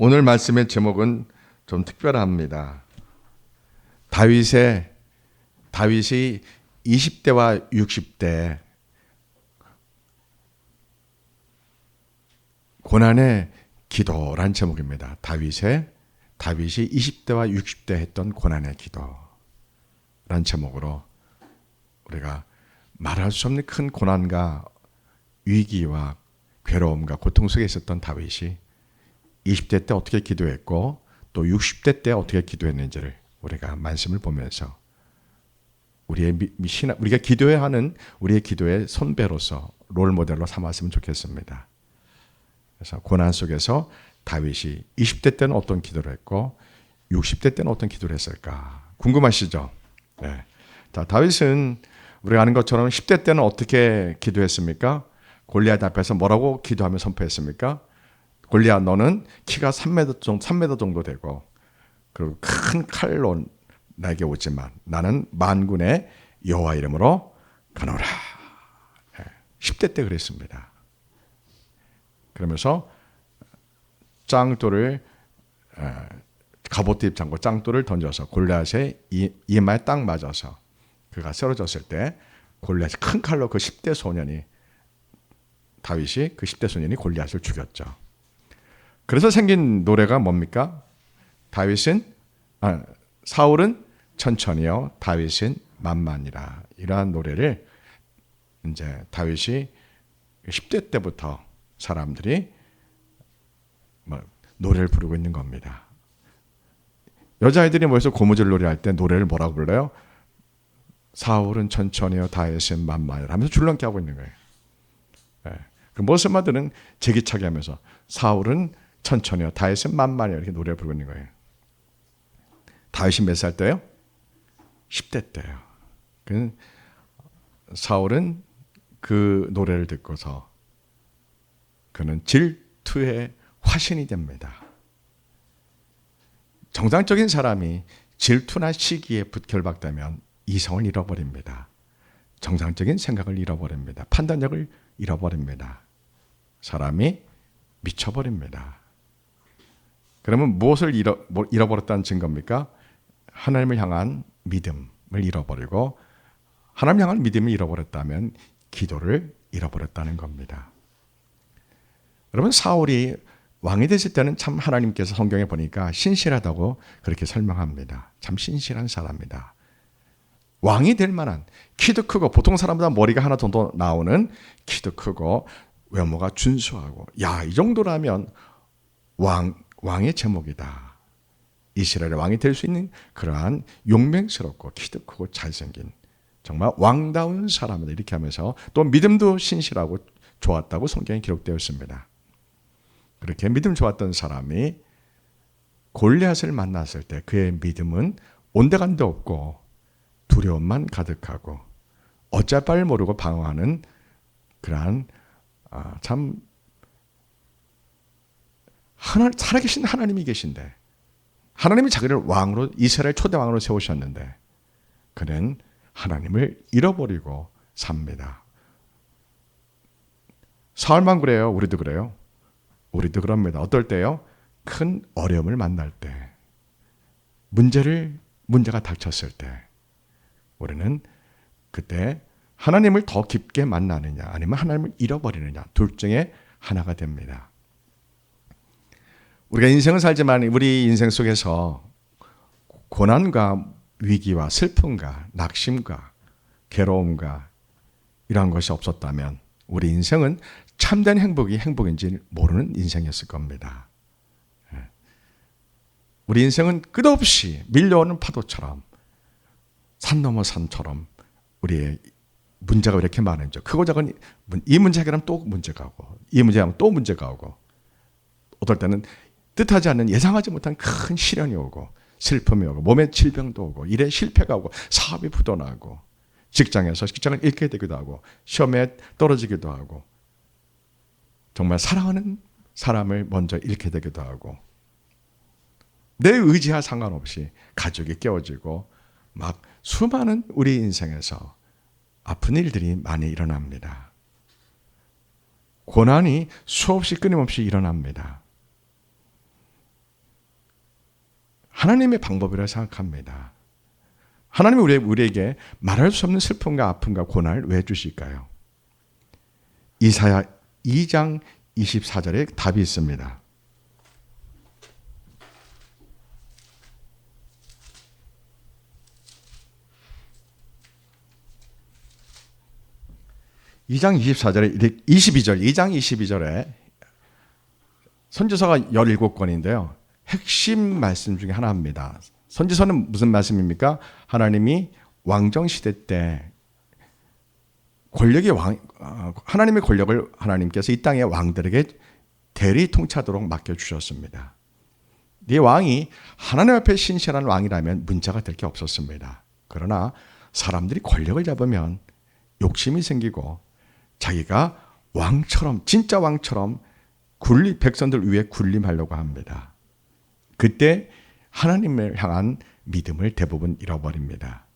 오늘 말씀의 제목은 좀 특별합니다. 다윗이 20대와 60대 고난의 기도란 제목입니다. 다윗이 20대와 60대 했던 고난의 기도란 제목으로 우리가 말할 수 없는 큰 고난과 위기와 괴로움과 고통 속에 있었던 다윗이 20대 때 어떻게 기도했고 또 60대 때 어떻게 기도했는지를 우리가 말씀을 보면서 우리가 기도해야 하는 우리의 기도의 선배로서 롤모델로 삼았으면 좋겠습니다. 그래서 고난 속에서 다윗이 20대 때는 어떤 기도를 했고 60대 때는 어떤 기도를 했을까 궁금하시죠? 네. 자, 다윗은 우리가 아는 것처럼 10대 때는 어떻게 기도했습니까? 골리앗 앞에서 뭐라고 기도하며 선포했습니까? 골리앗 너는 키가 3m 정도 되고 그리고 큰 칼로 나에게 오지만 나는 만군의 여호와 이름으로 가노라. 10대 때 그랬습니다. 그러면서 짱돌을 갑옷 장고 짱돌을 던져서 골리앗의 이마에 딱 맞아서 그가 쓰러졌을 때 골리앗이 큰 칼로 그 10대 소년이 다윗이 그 10대 소년이 골리앗을 죽였죠. 그래서 생긴 노래가 뭡니까? 사울은 천천히요, 다윗은 만만이라. 이러한 노래를 이제 다윗이 10대 때부터 사람들이 노래를 부르고 있는 겁니다. 여자아이들이 모여서 고무줄 놀이할 때 노래를 뭐라고 불러요? 사울은 천천히요, 다윗은 만만이라 하면서 줄넘기 하고 있는 거예요. 그 모습마들은 제기차게 하면서 사울은 천천히요, 다윗은 만만이요 이렇게 노래를 부르고 있는 거예요. 다윗이 몇 살 때요? 10대 때요. 사울은 그 노래를 듣고서 그는 질투의 화신이 됩니다. 정상적인 사람이 질투나 시기에 결박되면 이성을 잃어버립니다. 정상적인 생각을 잃어버립니다. 판단력을 잃어버립니다. 사람이 미쳐버립니다. 그러면 무엇을 잃어버렸다는 증거입니까? 하나님을 향한 믿음을 잃어버리고 하나님을 향한 믿음을 잃어버렸다면 기도를 잃어버렸다는 겁니다. 여러분, 사울이 왕이 됐을 때는 참 하나님께서 성경에 보니까 신실하다고 그렇게 설명합니다. 참 신실한 사람이다. 왕이 될 만한 키도 크고 보통 사람보다 머리가 하나 정도 나오는 키도 크고 외모가 준수하고 이 정도라면 왕의 제목이다. 이스라엘의 왕이 될 수 있는 그러한 용맹스럽고 키도 크고 잘생긴 정말 왕다운 사람이다. 이렇게 하면서 또 믿음도 신실하고 좋았다고 성경에 기록되어 있습니다. 그렇게 믿음 좋았던 사람이 골리앗을 만났을 때 그의 믿음은 온데간데 없고 두려움만 가득하고 어쩔 바를 모르고 방황하는 그러한 참 살아계신 하나님이 계신데 하나님이 자기를 왕으로 이스라엘 초대 왕으로 세우셨는데 그는 하나님을 잃어버리고 삽니다. 사울만 그래요? 우리도 그래요? 우리도 그럽니다. 어떨 때요? 큰 어려움을 만날 때 문제가 닥쳤을 때 우리는 그때 하나님을 더 깊게 만나느냐 아니면 하나님을 잃어버리느냐 둘 중에 하나가 됩니다. 우리가 인생을 살지만 우리 인생 속에서 고난과 위기와 슬픔과 낙심과 괴로움과 이러한 것이 없었다면 우리 인생은 참된 행복이 행복인지 모르는 인생이었을 겁니다. 우리 인생은 끝없이 밀려오는 파도처럼 산 넘어 산처럼 우리의 문제가 이렇게 많은지 크고 작은 이 문제 해결하면 또 문제가 오고 이 문제 하면 또 문제가 오고 어떨 때는 뜻하지 않는 예상하지 못한 큰 시련이 오고 슬픔이 오고 몸에 질병도 오고 일에 실패가 오고 사업이 부도나고 직장에서 직장을 잃게 되기도 하고 시험에 떨어지기도 하고 정말 사랑하는 사람을 먼저 잃게 되기도 하고 내 의지와 상관없이 가족이 깨어지고 막 수많은 우리 인생에서 아픈 일들이 많이 일어납니다. 고난이 수없이 끊임없이 일어납니다. 하나님의 방법이라고 생각합니다. 하나님이 우리에게 말할 수 없는 슬픔과 아픔과 고난을 왜 주실까요? 이사야 2장 24절에 답이 있습니다. (2장 24절에) 2장 22절에 선지서가 17권인데요. 핵심 말씀 중에 하나입니다. 선지서는 무슨 말씀입니까? 하나님이 왕정시대 때 하나님의 권력을 하나님께서 이 땅의 왕들에게 대리 통치하도록 맡겨주셨습니다. 이 왕이 하나님 앞에 신실한 왕이라면 문제가 될 게 없었습니다. 그러나 사람들이 권력을 잡으면 욕심이 생기고 자기가 왕처럼, 진짜 왕처럼 백성들 위에 군림하려고 합니다. 그때 하나님을 향한 믿음을 대부분 잃어버립니다.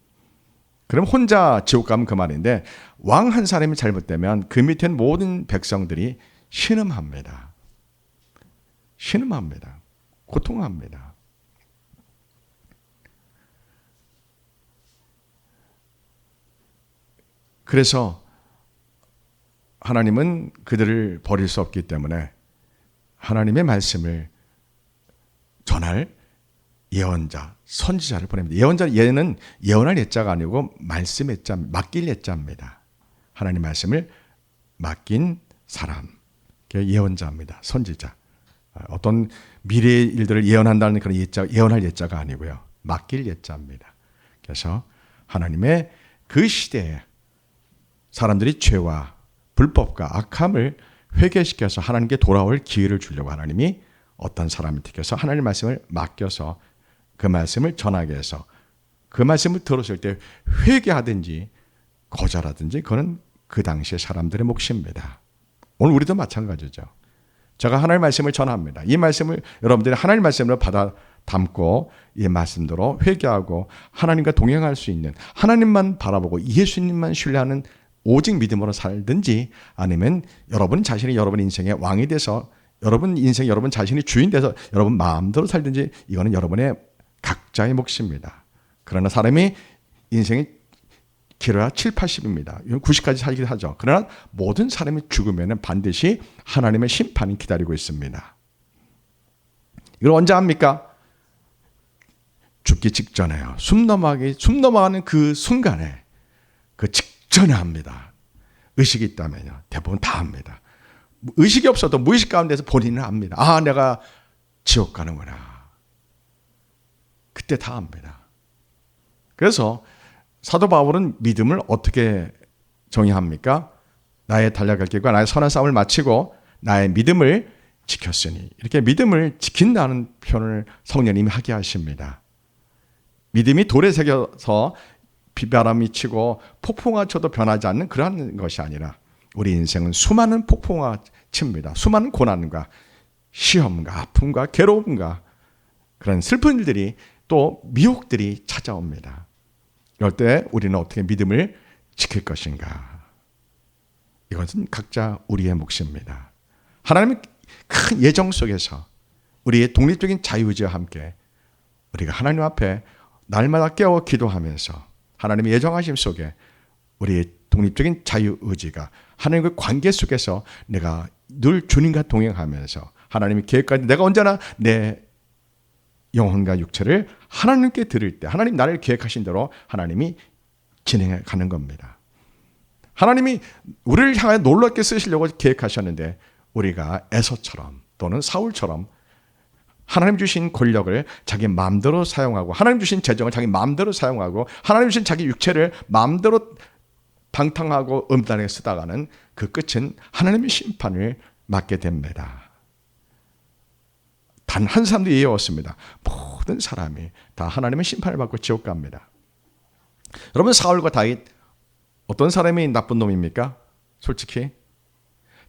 그럼 혼자 지옥 가면 그만인데, 왕 한 사람이 잘못되면 그 밑에 모든 백성들이 신음합니다. 신음합니다. 고통합니다. 그래서 하나님은 그들을 버릴 수 없기 때문에 하나님의 말씀을 전할 예언자, 선지자를 보냅니다. 예언은 예언할 예자가 아니고 말씀의 예자, 맡길 예자입니다. 하나님 말씀을 맡긴 사람, 예언자입니다. 선지자. 어떤 미래의 일들을 예언한다는 그런 예언할 예자가 아니고요. 맡길 예자입니다. 그래서 하나님의 그 시대에 사람들이 죄와 불법과 악함을 회개시켜서 하나님께 돌아올 기회를 주려고 하나님이 어떤 사람을 택해서 하나님의 말씀을 맡겨서 그 말씀을 전하게 해서 그 말씀을 들었을 때 회개하든지 거절하든지 그거는 그 당시의 사람들의 몫입니다. 오늘 우리도 마찬가지죠. 제가 하나님의 말씀을 전합니다. 이 말씀을 여러분들이 하나님의 말씀을 받아 담고 이 말씀대로 회개하고 하나님과 동행할 수 있는, 하나님만 바라보고 예수님만 신뢰하는 오직 믿음으로 살든지, 아니면 여러분 자신이 여러분 인생의 왕이 돼서 여러분 인생 여러분 자신이 주인 돼서 여러분 마음대로 살든지, 이거는 여러분의 각자의 몫입니다. 그러나 사람이 인생이 길어야 7, 80입니다. 90까지 살기도 하죠. 그러나 모든 사람이 죽으면 반드시 하나님의 심판이 기다리고 있습니다. 이걸 언제 합니까? 죽기 직전에요. 숨 넘어가는 그 순간에, 그 직전에 합니다. 의식이 있다면요. 대부분 다 합니다. 의식이 없어도 무의식 가운데서 본인은 압니다. 아, 내가 지옥 가는구나. 그때 다 압니다. 그래서 사도 바울은 믿음을 어떻게 정의합니까? 나의 달려갈 길과 나의 선한 싸움을 마치고 나의 믿음을 지켰으니, 이렇게 믿음을 지킨다는 표현을 성령님이 하게 하십니다. 믿음이 돌에 새겨서 비바람이 치고 폭풍아 쳐도 변하지 않는 그러한 것이 아니라, 우리 인생은 수많은 폭풍아 칩니다. 수많은 고난과 시험과 아픔과 괴로움과 그런 슬픈 일들이, 또 미혹들이 찾아옵니다. 이럴 때 우리는 어떻게 믿음을 지킬 것인가? 이것은 각자 우리의 몫입니다. 하나님의 큰 예정 속에서 우리의 독립적인 자유의지와 함께 우리가 하나님 앞에 날마다 깨어 기도하면서 하나님의 예정하심 속에 우리의 독립적인 자유의지가 하나님의 관계 속에서 내가 늘 주님과 동행하면서 하나님의 계획까지 내가 언제나 내 영혼과 육체를 하나님께 드릴 때 하나님 나를 계획하신 대로 하나님이 진행해 가는 겁니다. 하나님이 우리를 향해 놀랍게 쓰시려고 계획하셨는데, 우리가 에서처럼 또는 사울처럼 하나님 주신 권력을 자기 마음대로 사용하고, 하나님 주신 재정을 자기 마음대로 사용하고, 하나님 주신 자기 육체를 마음대로 방탕하고 음란하게 쓰다가는 그 끝은 하나님의 심판을 맞게 됩니다. 단 한 사람도 예외 없습니다. 모든 사람이 다 하나님의 심판을 받고 지옥 갑니다. 여러분, 사울과 다윗 어떤 사람이 나쁜 놈입니까? 솔직히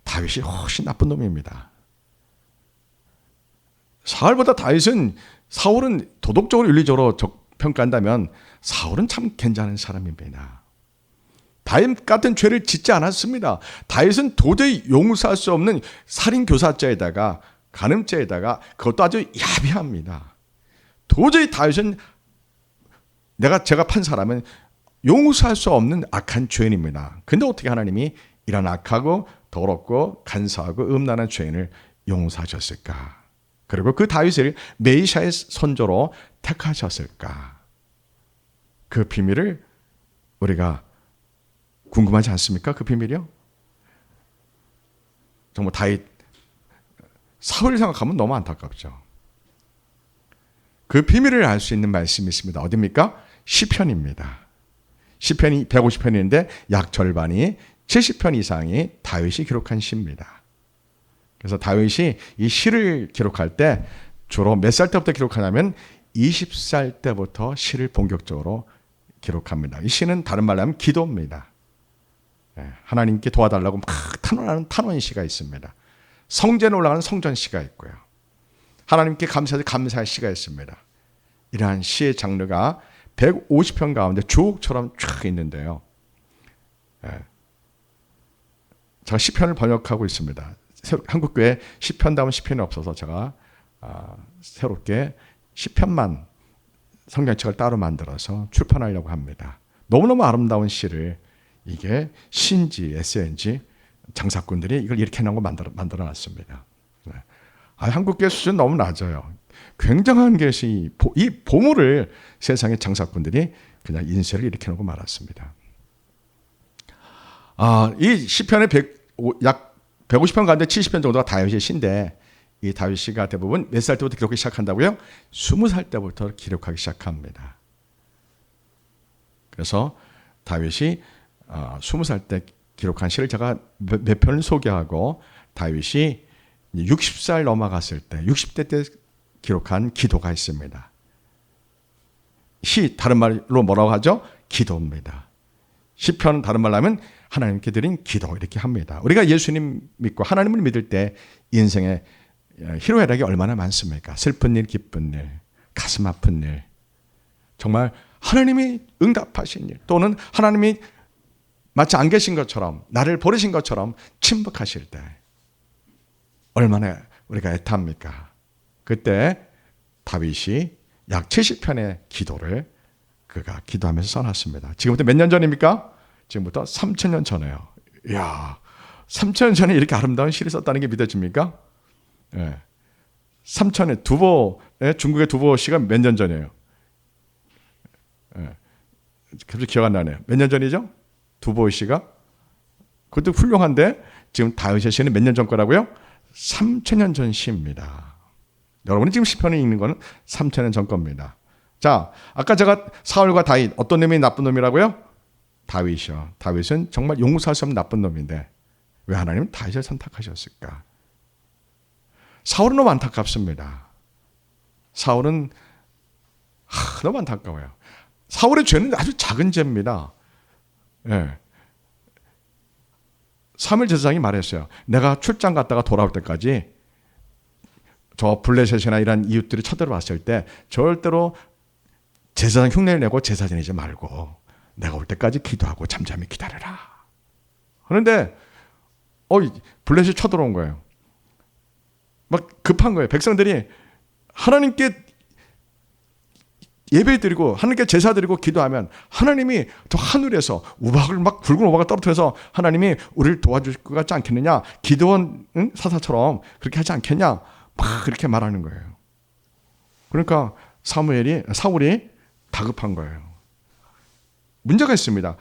다윗이 훨씬 나쁜 놈입니다. 사울보다 사울은 도덕적으로 윤리적으로 평가한다면 사울은 참 괜찮은 사람입니다. 다윗 같은 죄를 짓지 않았습니다. 다윗은 도저히 용서할 수 없는 살인 교사죄에다가 간음죄에다가 그것도 아주 야비합니다. 도저히 다윗은 제가 판 사람은 용서할 수 없는 악한 죄인입니다. 근데 어떻게 하나님이 이런 악하고 더럽고 간사하고 음란한 죄인을 용서하셨을까? 그리고 그 다윗을 메시아의 선조로 택하셨을까? 그 비밀을 우리가 궁금하지 않습니까? 그 비밀이요? 정말 다윗, 사울 생각하면 너무 안타깝죠. 그 비밀을 알 수 있는 말씀이 있습니다. 어디입니까? 시편입니다. 시편이 150편인데 약 절반이 70편 이상이 다윗이 기록한 시입니다. 그래서 다윗이 이 시를 기록할 때 주로 몇 살 때부터 기록하냐면 20살 때부터 시를 본격적으로 기록합니다. 이 시는 다른 말로 하면 기도입니다. 하나님께 도와달라고 막 탄원하는 탄원시가 있습니다. 성전에 올라가는 성전시가 있고요. 하나님께 감사할 시가 있습니다. 이러한 시의 장르가 150편 가운데 주옥처럼 쫙 있는데요. 제가 시편을 번역하고 있습니다. 한국교회 시편다운 시편이 없어서 제가 새롭게 시편만 성경책을 따로 만들어서 출판하려고 합니다. 너무너무 아름다운 시를 이게 시인지 에세이인지 장사꾼들이 이걸 이렇게 해놓은 거 만들어놨습니다. 한국교회 수준 너무 낮아요. 굉장한 것이 이 보물을 세상의 장사꾼들이 그냥 인쇄를 이렇게 해놓고 말았습니다. 이 시편의 약 150편 가운데 70편 정도가 다윗의 시인데 이 다윗 시가 대부분 몇 살 때부터 기록하기 시작한다고요? 20살 때부터 기록하기 시작합니다. 그래서 다윗이 20살 때 기록한 시를 제가 몇 편을 소개하고 다윗이 60살 넘어갔을 때 60대 때 기록한 기도가 있습니다. 시 다른 말로 뭐라고 하죠? 기도입니다. 시편 다른 말로 하면 하나님께 드린 기도 이렇게 합니다. 우리가 예수님 믿고 하나님을 믿을 때 인생에 희로애락이 얼마나 많습니까? 슬픈 일, 기쁜 일, 가슴 아픈 일, 정말 하나님이 응답하신 일 또는 하나님이 마치 안 계신 것처럼 나를 버리신 것처럼 침묵하실 때 얼마나 우리가 애탑니까? 그때 다윗이 약 70편의 기도를 그가 기도하면서 써놨습니다. 지금부터 몇 년 전입니까? 지금부터 3,000년 전에요. 이야, 3,000년 전에 이렇게 아름다운 시를 썼다는 게 믿어집니까? 예. 3,000년 중국의 두보 시가 몇 년 전이에요? 예. 갑자기 기억 안 나네요. 몇 년 전이죠? 두보 시가? 그것도 훌륭한데 지금 다윗의 시는 몇 년 전 거라고요? 3,000년 전 시입니다. 여러분이 지금 시편에 읽는 거는 3,000년 전 겁니다. 자, 아까 제가 사울과 다윗 어떤 놈이 나쁜 놈이라고요? 다윗이요. 다윗은 정말 용서할 수 없는 나쁜 놈인데 왜 하나님은 다윗을 선택하셨을까? 사울은 너무 안타깝습니다. 사울은 너무 안타까워요. 사울의 죄는 아주 작은 죄입니다. 예. 사무엘 제사장이 말했어요. 내가 출장 갔다가 돌아올 때까지 저 블레셋이나 이런 이웃들이 쳐들어왔을 때 절대로 제사장 흉내를 내고 제사 지내지 말고 내가 올 때까지 기도하고 잠잠히 기다려라. 그런데 블레셋이 쳐들어온 거예요. 막 급한 거예요. 백성들이 하나님께 예배 드리고 하나님께 제사 드리고 기도하면 하나님이 저 하늘에서 우박을 막 붉은 우박을 떨어뜨려서 하나님이 우리를 도와줄 것 같지 않겠느냐? 기드온 사사처럼 그렇게 하지 않겠냐? 막 그렇게 말하는 거예요. 그러니까 사울이 다급한 거예요. 문제가 있습니다.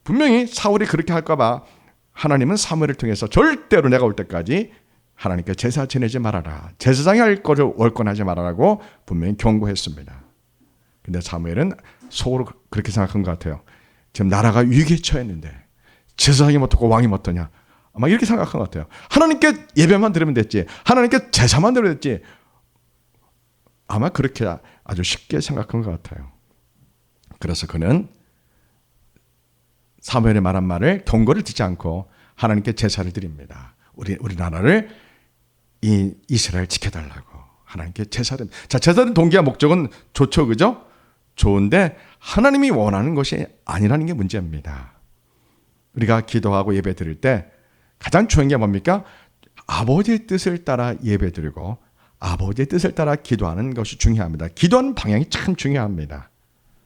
분명히 사울이 그렇게 할까 봐 하나님은 사무엘을 통해서 절대로 내가 올 때까지 하나님께 제사 지내지 말아라. 제사장이 할 거를 월권하지 말아라고 분명히 경고했습니다. 근데 사무엘은 속으로 그렇게 생각한 것 같아요. 지금 나라가 위기에 처했는데 제사장이 어떻고 왕이 어떠냐. 아마 이렇게 생각한 것 같아요. 하나님께 예배만 드리면 됐지. 하나님께 제사만 드리면 됐지. 아마 그렇게 아주 쉽게 생각한 것 같아요. 그래서 그는 사무엘이 말한 말을 경고를 듣지 않고 하나님께 제사를 드립니다. 우리 나라를 이 이스라엘 지켜달라고 하나님께 제사를. 자, 제사는 동기와 목적은 좋죠, 그죠? 좋은데 하나님이 원하는 것이 아니라는 게 문제입니다. 우리가 기도하고 예배 드릴 때 가장 중요한 게 뭡니까? 아버지의 뜻을 따라 예배 드리고 아버지의 뜻을 따라 기도하는 것이 중요합니다. 기도하는 방향이 참 중요합니다.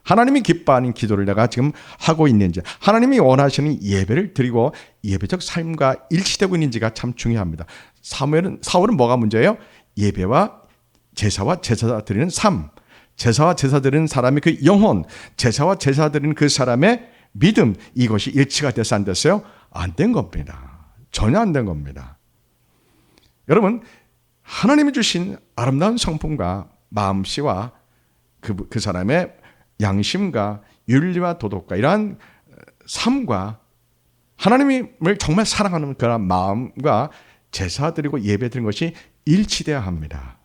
하나님이 기뻐하는 기도를 내가 지금 하고 있는지, 하나님이 원하시는 예배를 드리고 예배적 삶과 일치되고 있는지가 참 중요합니다. 사울은 뭐가 문제예요? 예배와 제사와 제사 드리는 삶, 제사와 제사 드리는 사람의 그 영혼, 제사와 제사 드리는 그 사람의 믿음, 이것이 일치가 됐어 안 됐어요? 안 된 겁니다. 전혀 안 된 겁니다. 여러분, 하나님이 주신 아름다운 성품과 마음씨와 그 사람의 양심과 윤리와 도덕과 이러한 삶과 하나님을 정말 사랑하는 그런 마음과 제사 드리고 예배 드리는 것이 일치되어야 합니다.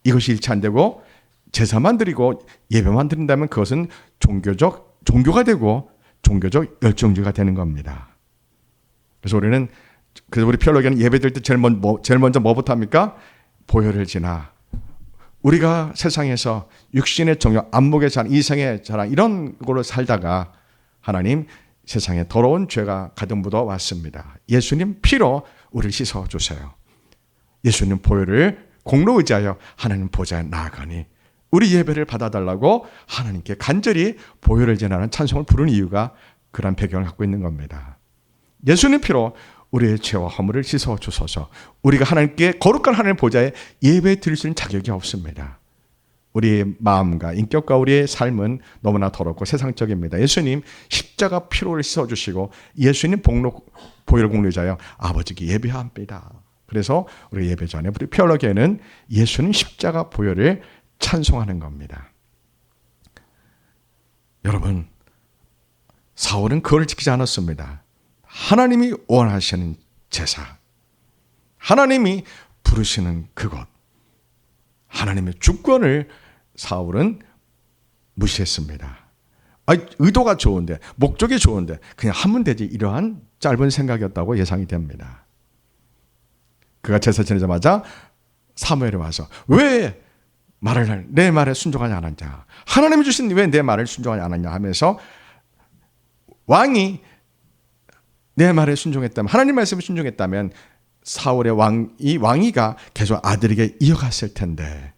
이것이 일치 안 되고 제사만 드리고 예배만 드린다면 그것은 종교가 되고 종교적 열정주의가 되는 겁니다. 그래서 우리 피올로기는 예배 드릴 때 제일 먼저 뭐부터 합니까? 보혈을 지나 우리가 세상에서 육신의 정욕, 안목의 자랑, 이성의 자랑 이런 걸로 살다가 하나님 세상에 더러운 죄가 가득 묻어 왔습니다. 예수님 피로 우리를 씻어 주세요. 예수님 보혈을 공로 의지하여 하나님 보좌에 나아가니 우리 예배를 받아달라고 하나님께 간절히 보혈을 지나는 찬송을 부르는 이유가 그런 배경을 갖고 있는 겁니다. 예수님 피로 우리의 죄와 허물을 씻어 주소서. 우리가 하나님께 거룩한 하나님 보좌에 예배 드릴 수 있는 자격이 없습니다. 우리의 마음과 인격과 우리의 삶은 너무나 더럽고 세상적입니다. 예수님 십자가 피로를 씻어 주시고 예수님 보혈 공로자여 아버지께 예배합니다. 그래서 우리 예배 전에 우리 피올로기에는 예수님 십자가 보혈을 찬송하는 겁니다. 여러분, 사울은 그걸 지키지 않았습니다. 하나님이 원하시는 제사, 하나님이 부르시는 그것, 하나님의 주권을 사울은 무시했습니다. 의도가 좋은데, 목적이 좋은데 그냥 하면 되지, 이러한 짧은 생각이었다고 예상이 됩니다. 그가 제사 지내자마자 사무엘이 와서 왜 내 말에 순종하지 않았냐, 하나님이 주신 왜 내 말을 순종하지 않았냐 하면서 왕이 내 말에 순종했다면, 하나님 말씀에 순종했다면 사울의 왕위가 계속 아들에게 이어갔을 텐데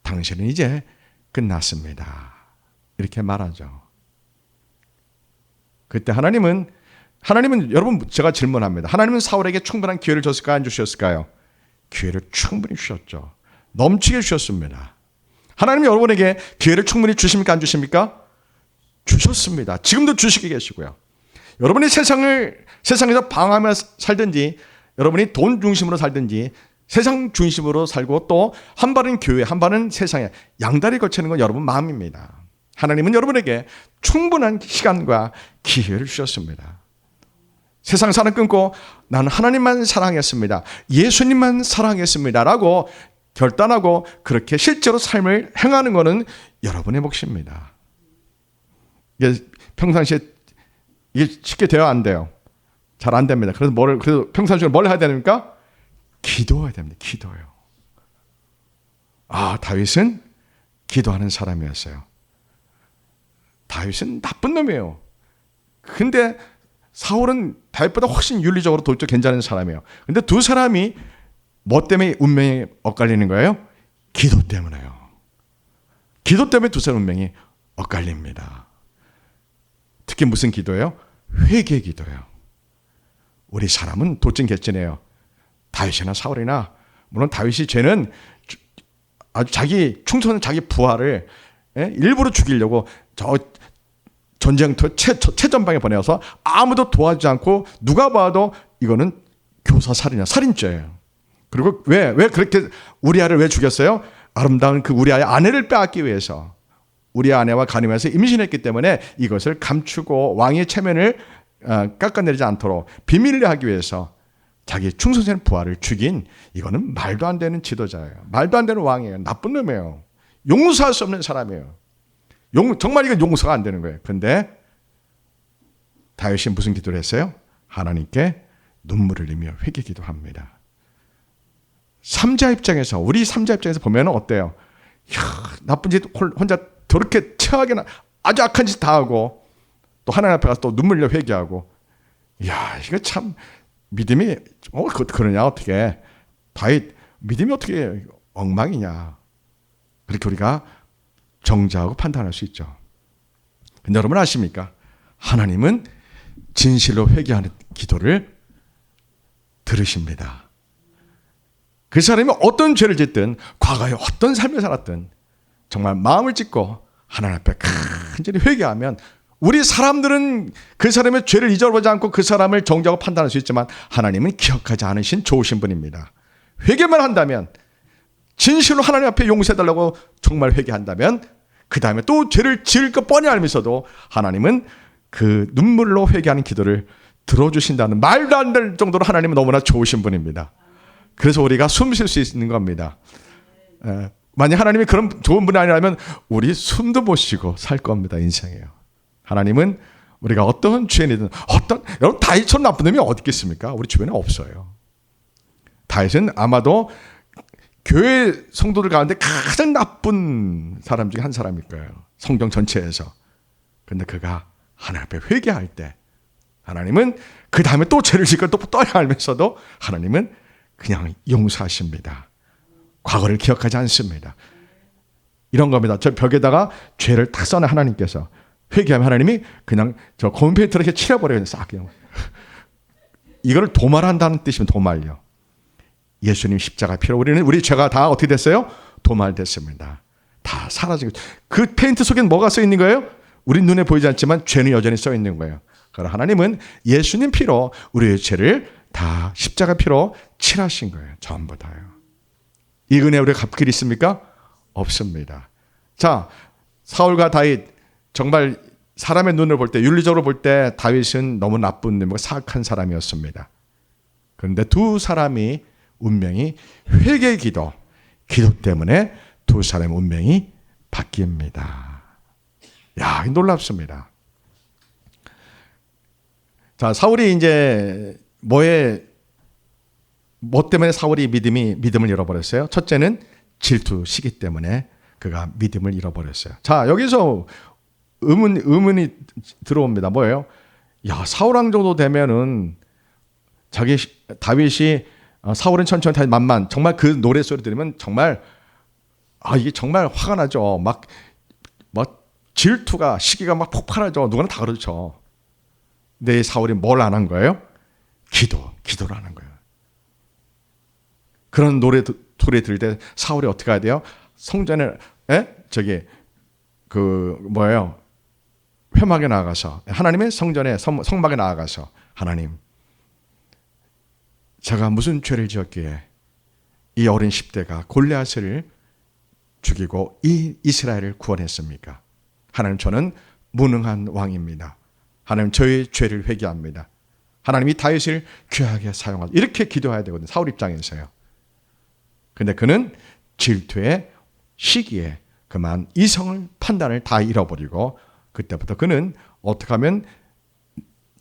당신은 이제 끝났습니다. 이렇게 말하죠. 그때 하나님은 여러분, 제가 질문합니다. 하나님은 사울에게 충분한 기회를 줬을까요? 안 주셨을까요? 기회를 충분히 주셨죠. 넘치게 주셨습니다. 하나님이 여러분에게 기회를 충분히 주십니까? 안 주십니까? 주셨습니다. 지금도 주시고 계시고요. 여러분이 세상에서 방황하며 살든지, 여러분이 돈 중심으로 살든지, 세상 중심으로 살고 또 한 발은 교회, 한 발은 세상에 양다리 걸치는 건 여러분 마음입니다. 하나님은 여러분에게 충분한 시간과 기회를 주셨습니다. 세상 사랑 끊고 나는 하나님만 사랑했습니다, 예수님만 사랑했습니다 라고 결단하고 그렇게 실제로 삶을 행하는 것은 여러분의 몫입니다. 이게 평상시에 이게 쉽게 돼야 안 돼요. 잘 안 됩니다. 그래서 평상시에 뭘 해야 됩니까? 기도해야 됩니다. 기도요. 다윗은 기도하는 사람이었어요. 다윗은 나쁜 놈이에요. 근데 사울은 다윗보다 훨씬 윤리적으로 도덕적으로 괜찮은 사람이에요. 근데 두 사람이 뭐 때문에 운명이 엇갈리는 거예요? 기도 때문에요. 기도 때문에 두 사람 운명이 엇갈립니다. 특히 무슨 기도예요? 회개 기도예요. 우리 사람은 도찐개찐해요. 다윗이나 사울이나, 물론 다윗이 죄는 아주 충성하는 자기 부하를 일부러 죽이려고 저 전쟁터 최전방에 보내서 아무도 도와주지 않고 누가 봐도 이거는 교사살인이야, 살인죄예요. 그리고 왜 그렇게 우리아를 왜 죽였어요? 아름다운 그 우리아의 아내를 빼앗기 위해서, 우리아 아내와 간음해서 임신했기 때문에 이것을 감추고 왕의 체면을 깎아내리지 않도록 비밀리에 하기 위해서 자기 충성된 부하를 죽인, 이거는 말도 안 되는 지도자예요. 말도 안 되는 왕이에요. 나쁜 놈이에요. 용서할 수 없는 사람이에요. 정말 이건 용서가 안 되는 거예요. 그런데 다윗이 무슨 기도를 했어요? 하나님께 눈물을 흘리며 회개 기도합니다. 우리 삼자 입장에서 보면 어때요? 나쁜 짓 혼자 저렇게 최악에 아주 악한 짓 다 하고 또 하나님 앞에 가서 또 눈물 흘려 회개하고, 이거 참 믿음이 그러냐 어떻게? 다윗 믿음이 어떻게 엉망이냐. 그렇게 우리가 정죄하고 판단할 수 있죠. 근데 여러분 아십니까? 하나님은 진실로 회개하는 기도를 들으십니다. 그 사람이 어떤 죄를 짓든 과거에 어떤 삶을 살았든 정말 마음을 찢고 하나님 앞에 간절히 회개하면 우리 사람들은 그 사람의 죄를 잊어버리지 않고 그 사람을 정죄하고 판단할 수 있지만 하나님은 기억하지 않으신 좋으신 분입니다. 회개만 한다면 진실로 하나님 앞에 용서해달라고 정말 회개한다면 그 다음에 또 죄를 지을 것 뻔히 알면서도 하나님은 그 눈물로 회개하는 기도를 들어주신다는 말도 안 될 정도로 하나님은 너무나 좋으신 분입니다. 그래서 우리가 숨 쉴 수 있는 겁니다. 만약 하나님이 그런 좋은 분이 아니라면 우리 숨도 못 쉬고 살 겁니다. 인생이에요. 하나님은 우리가 어떤 죄인이든 여러분 다윗처럼 나쁜 놈이 어디 있겠습니까? 우리 주변에 없어요. 다윗은 아마도 교회 성도들 가운데 가장 나쁜 사람 중에 한 사람일 거예요. 성경 전체에서. 근데 그가 하나님 앞에 회개할 때 하나님은 그 다음에 또 죄를 짓고 또 떠야 알면서도 하나님은 그냥 용서하십니다. 과거를 기억하지 않습니다. 이런 겁니다. 저 벽에다가 죄를 딱 써놔 하나님께서. 회개하면 하나님이 그냥 저 검은 페인트로 이렇게 칠해버려요. 싹 그냥. 이거를 도말한다는 뜻이면 도말요. 예수님 십자가 피로 우리 죄가 다 어떻게 됐어요? 도말됐습니다. 다 사라지고 그 페인트 속에는 뭐가 써 있는 거예요? 우리 눈에 보이지 않지만 죄는 여전히 써 있는 거예요. 그러나 하나님은 예수님 피로 우리의 죄를 다 십자가 피로 칠하신 거예요. 전부 다요. 이 은혜 우리가 갚을 길이 있습니까? 없습니다. 자, 사울과 다윗 정말 사람의 눈을 볼 때 윤리적으로 볼 때 다윗은 너무 나쁜 사악한 사람이었습니다. 그런데 두 사람이 운명이 회개 기도 때문에 두 사람의 운명이 바뀝니다. 야, 놀랍습니다. 자, 사울이 이제 뭐 때문에 사울이 믿음을 잃어버렸어요? 첫째는 질투, 시기 때문에 그가 믿음을 잃어버렸어요. 자, 여기서 의문이 들어옵니다. 뭐예요? 야, 사울왕 정도 되면은 다윗이 사울은 천천히 다윗 만만 정말 그 노래소리 들으면 정말 이게 정말 화가 나죠. 막 질투가 시기가 막 폭발하죠. 누구나 다 그렇죠. 근데 사울이 뭘 안 한 거예요? 기도를 안 한 거예요. 그런 노래 들을 때 사울이 어떻게 해야 돼요? 성전에 회막에 나아가서 하나님의 성전에 성막에 나아가서 하나님, 제가 무슨 죄를 지었기에 이 어린 10대가 골리앗을 죽이고 이 이스라엘을 구원했습니까? 하나님, 저는 무능한 왕입니다. 하나님, 저의 죄를 회개합니다. 하나님이 다윗을 귀하게 사용하다. 이렇게 기도해야 되거든요. 사울 입장에서요. 근데 그는 질투의 시기에 그만 이성을 판단을 다 잃어버리고 그때부터 그는 어떻게 하면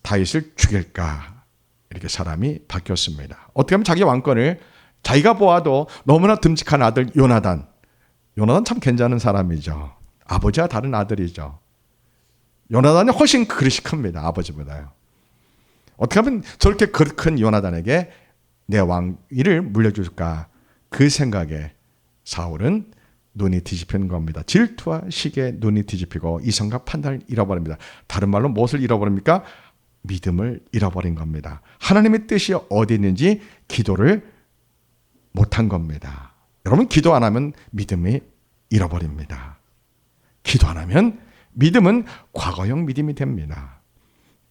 다윗을 죽일까 이렇게 사람이 바뀌었습니다. 어떻게 하면 자기 왕권을 자기가 보아도 너무나 듬직한 아들 요나단 참 괜찮은 사람이죠. 아버지와 다른 아들이죠. 요나단이 훨씬 그릇이 큽니다. 아버지보다요. 어떻게 하면 저렇게 그릇 큰 요나단에게 내 왕위를 물려줄까 그 생각에 사울은 눈이 뒤집힌 겁니다. 질투와 시기에 눈이 뒤집히고 이성과 판단을 잃어버립니다. 다른 말로 무엇을 잃어버립니까? 믿음을 잃어버린 겁니다. 하나님의 뜻이 어디 있는지 기도를 못한 겁니다. 여러분, 기도 안 하면 믿음이 잃어버립니다. 기도 안 하면 믿음은 과거형 믿음이 됩니다.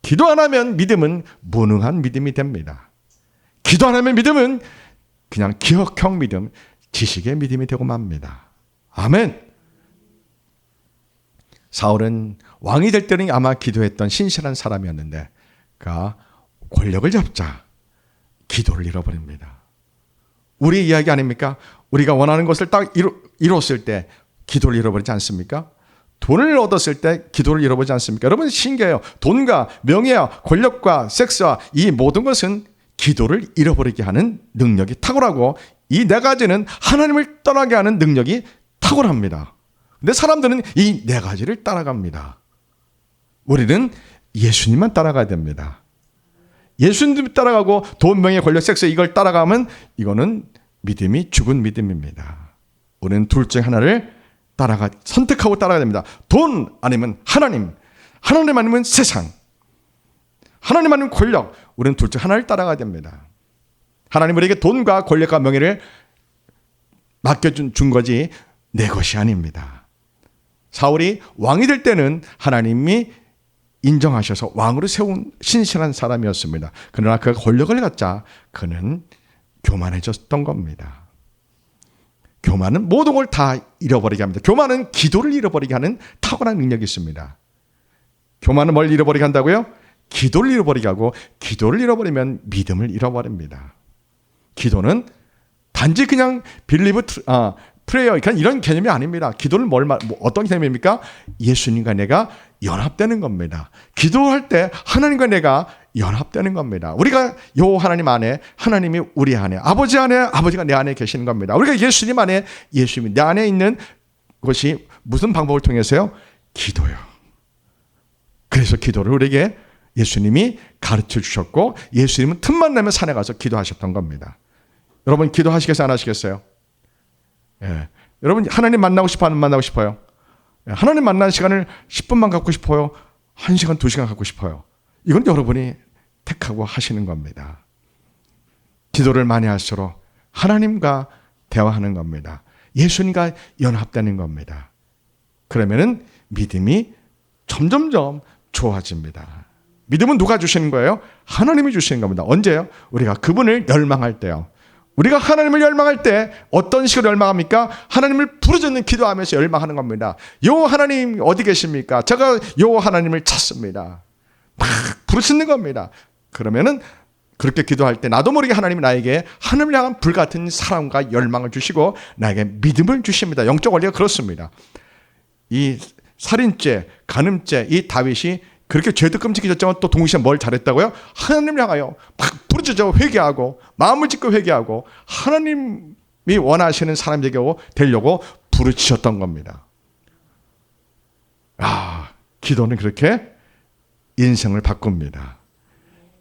기도 안 하면 믿음은 무능한 믿음이 됩니다. 기도 안 하면 믿음은 그냥 기억형 믿음, 지식의 믿음이 되고 맙니다. 아멘. 사울은 왕이 될 때는 아마 기도했던 신실한 사람이었는데 그가 권력을 잡자 기도를 잃어버립니다. 우리 이야기 아닙니까? 우리가 원하는 것을 딱 이뤘을 때 기도를 잃어버리지 않습니까? 돈을 얻었을 때 기도를 잃어버리지 않습니까? 여러분, 신기해요. 돈과 명예와 권력과 섹스와 이 모든 것은 기도를 잃어버리게 하는 능력이 탁월하고 이 네 가지는 하나님을 떠나게 하는 능력이 탁월합니다. 근데 사람들은 이 네 가지를 따라갑니다. 우리는 예수님만 따라가야 됩니다. 예수님 따라가고 돈, 명예, 권력, 섹스 이걸 따라가면 이거는 믿음이 죽은 믿음입니다. 우리는 둘 중 하나를 선택하고 따라가야 됩니다. 돈 아니면 하나님, 하나님 아니면 세상, 하나님 아니면 권력. 우리는 둘 중 하나를 따라가야 됩니다. 하나님 우리에게 돈과 권력과 명예를 맡겨준 거지 내 것이 아닙니다. 사울이 왕이 될 때는 하나님이 인정하셔서 왕으로 세운 신실한 사람이었습니다. 그러나 그가 권력을 갖자 그는 교만해졌던 겁니다. 교만은 모든 걸 다 잃어버리게 합니다. 교만은 기도를 잃어버리게 하는 탁월한 능력이 있습니다. 교만은 뭘 잃어버리게 한다고요? 기도를 잃어버리게 하고, 기도를 잃어버리면 믿음을 잃어버립니다. 기도는 단지 그냥 프레이어, 그냥 이런 개념이 아닙니다. 기도는 어떤 개념입니까? 예수님과 내가 연합되는 겁니다. 기도할 때 하나님과 내가 연합되는 겁니다. 우리가 요 하나님 안에, 하나님이 우리 안에, 아버지 안에, 아버지가 내 안에 계시는 겁니다. 우리가 예수님 안에, 예수님이 내 안에 있는 것이 무슨 방법을 통해서요? 기도요. 그래서 기도를 우리에게 예수님이 가르쳐 주셨고, 예수님은 틈만 나면 산에 가서 기도하셨던 겁니다. 여러분 기도하시겠어요? 안 하시겠어요? 예. 여러분 하나님 만나고 싶어, 안 만나고 싶어요? 예. 하나님 만나는 시간을 10분만 갖고 싶어요? 1시간, 2시간 갖고 싶어요? 이건 여러분이 택하고 하시는 겁니다. 기도를 많이 할수록 하나님과 대화하는 겁니다. 예수님과 연합되는 겁니다. 그러면은 믿음이 점점점 좋아집니다. 믿음은 누가 주시는 거예요? 하나님이 주시는 겁니다. 언제요? 우리가 그분을 열망할 때요. 우리가 하나님을 열망할 때 어떤 식으로 열망합니까? 하나님을 부르짖는 기도하면서 열망하는 겁니다. 요 하나님 어디 계십니까? 제가 요 하나님을 찾습니다. 막 부르짖는 겁니다. 그러면은 그렇게 기도할 때 나도 모르게 하나님이 나에게 하늘을 향한 불같은 사랑과 열망을 주시고 나에게 믿음을 주십니다. 영적 원리가 그렇습니다. 이 살인죄, 간음죄, 이 다윗이 그렇게 죄도 끔찍해졌지만 또 동시에 뭘 잘했다고요? 하나님을 향하여 막 부르짖어 회개하고 마음을 찢고 회개하고 하나님이 원하시는 사람이 되려고 부르짖었던 겁니다. 기도는 그렇게 인생을 바꿉니다.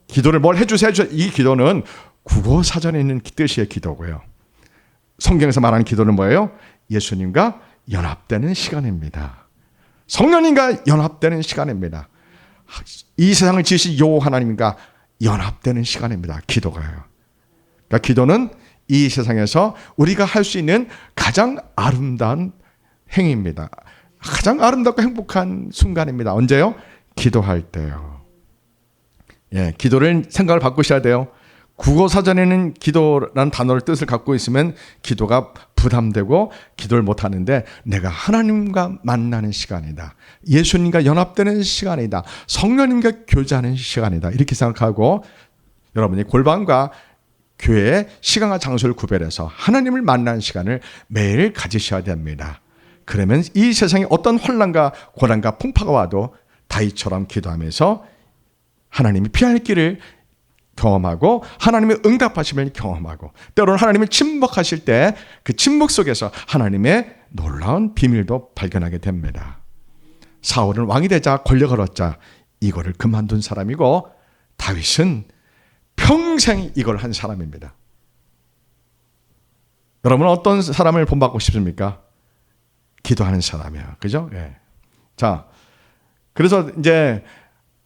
기도를 뭘 해주세요. 이 기도는 국어사전에 있는 뜻의 기도고요. 성경에서 말하는 기도는 뭐예요? 예수님과 연합되는 시간입니다. 성령님과 연합되는 시간입니다. 이 세상을 지으신 요 하나님과 연합되는 시간입니다. 기도가요. 그러니까 기도는 이 세상에서 우리가 할 수 있는 가장 아름다운 행위입니다. 가장 아름답고 행복한 순간입니다. 언제요? 기도할 때요. 예, 기도를 생각을 바꾸셔야 돼요. 국어사전에는 기도라는 단어를 뜻을 갖고 있으면 기도가 부담되고 기도를 못하는데, 내가 하나님과 만나는 시간이다, 예수님과 연합되는 시간이다, 성령님과 교제하는 시간이다, 이렇게 생각하고 여러분이 골방과 교회의 시간과 장소를 구별해서 하나님을 만나는 시간을 매일 가지셔야 됩니다. 그러면 이 세상에 어떤 혼란과 고난과 풍파가 와도 다윗처럼 기도하면서 하나님이 피할 길을 경험하고 하나님의 응답하심을 경험하고, 때로는 하나님이 침묵하실 때 그 침묵 속에서 하나님의 놀라운 비밀도 발견하게 됩니다. 사울은 왕이 되자 권력을 얻자 이거를 그만둔 사람이고, 다윗은 평생 이걸 한 사람입니다. 여러분은 어떤 사람을 본받고 싶습니까? 기도하는 사람이야. 그죠? 예. 자, 그래서 이제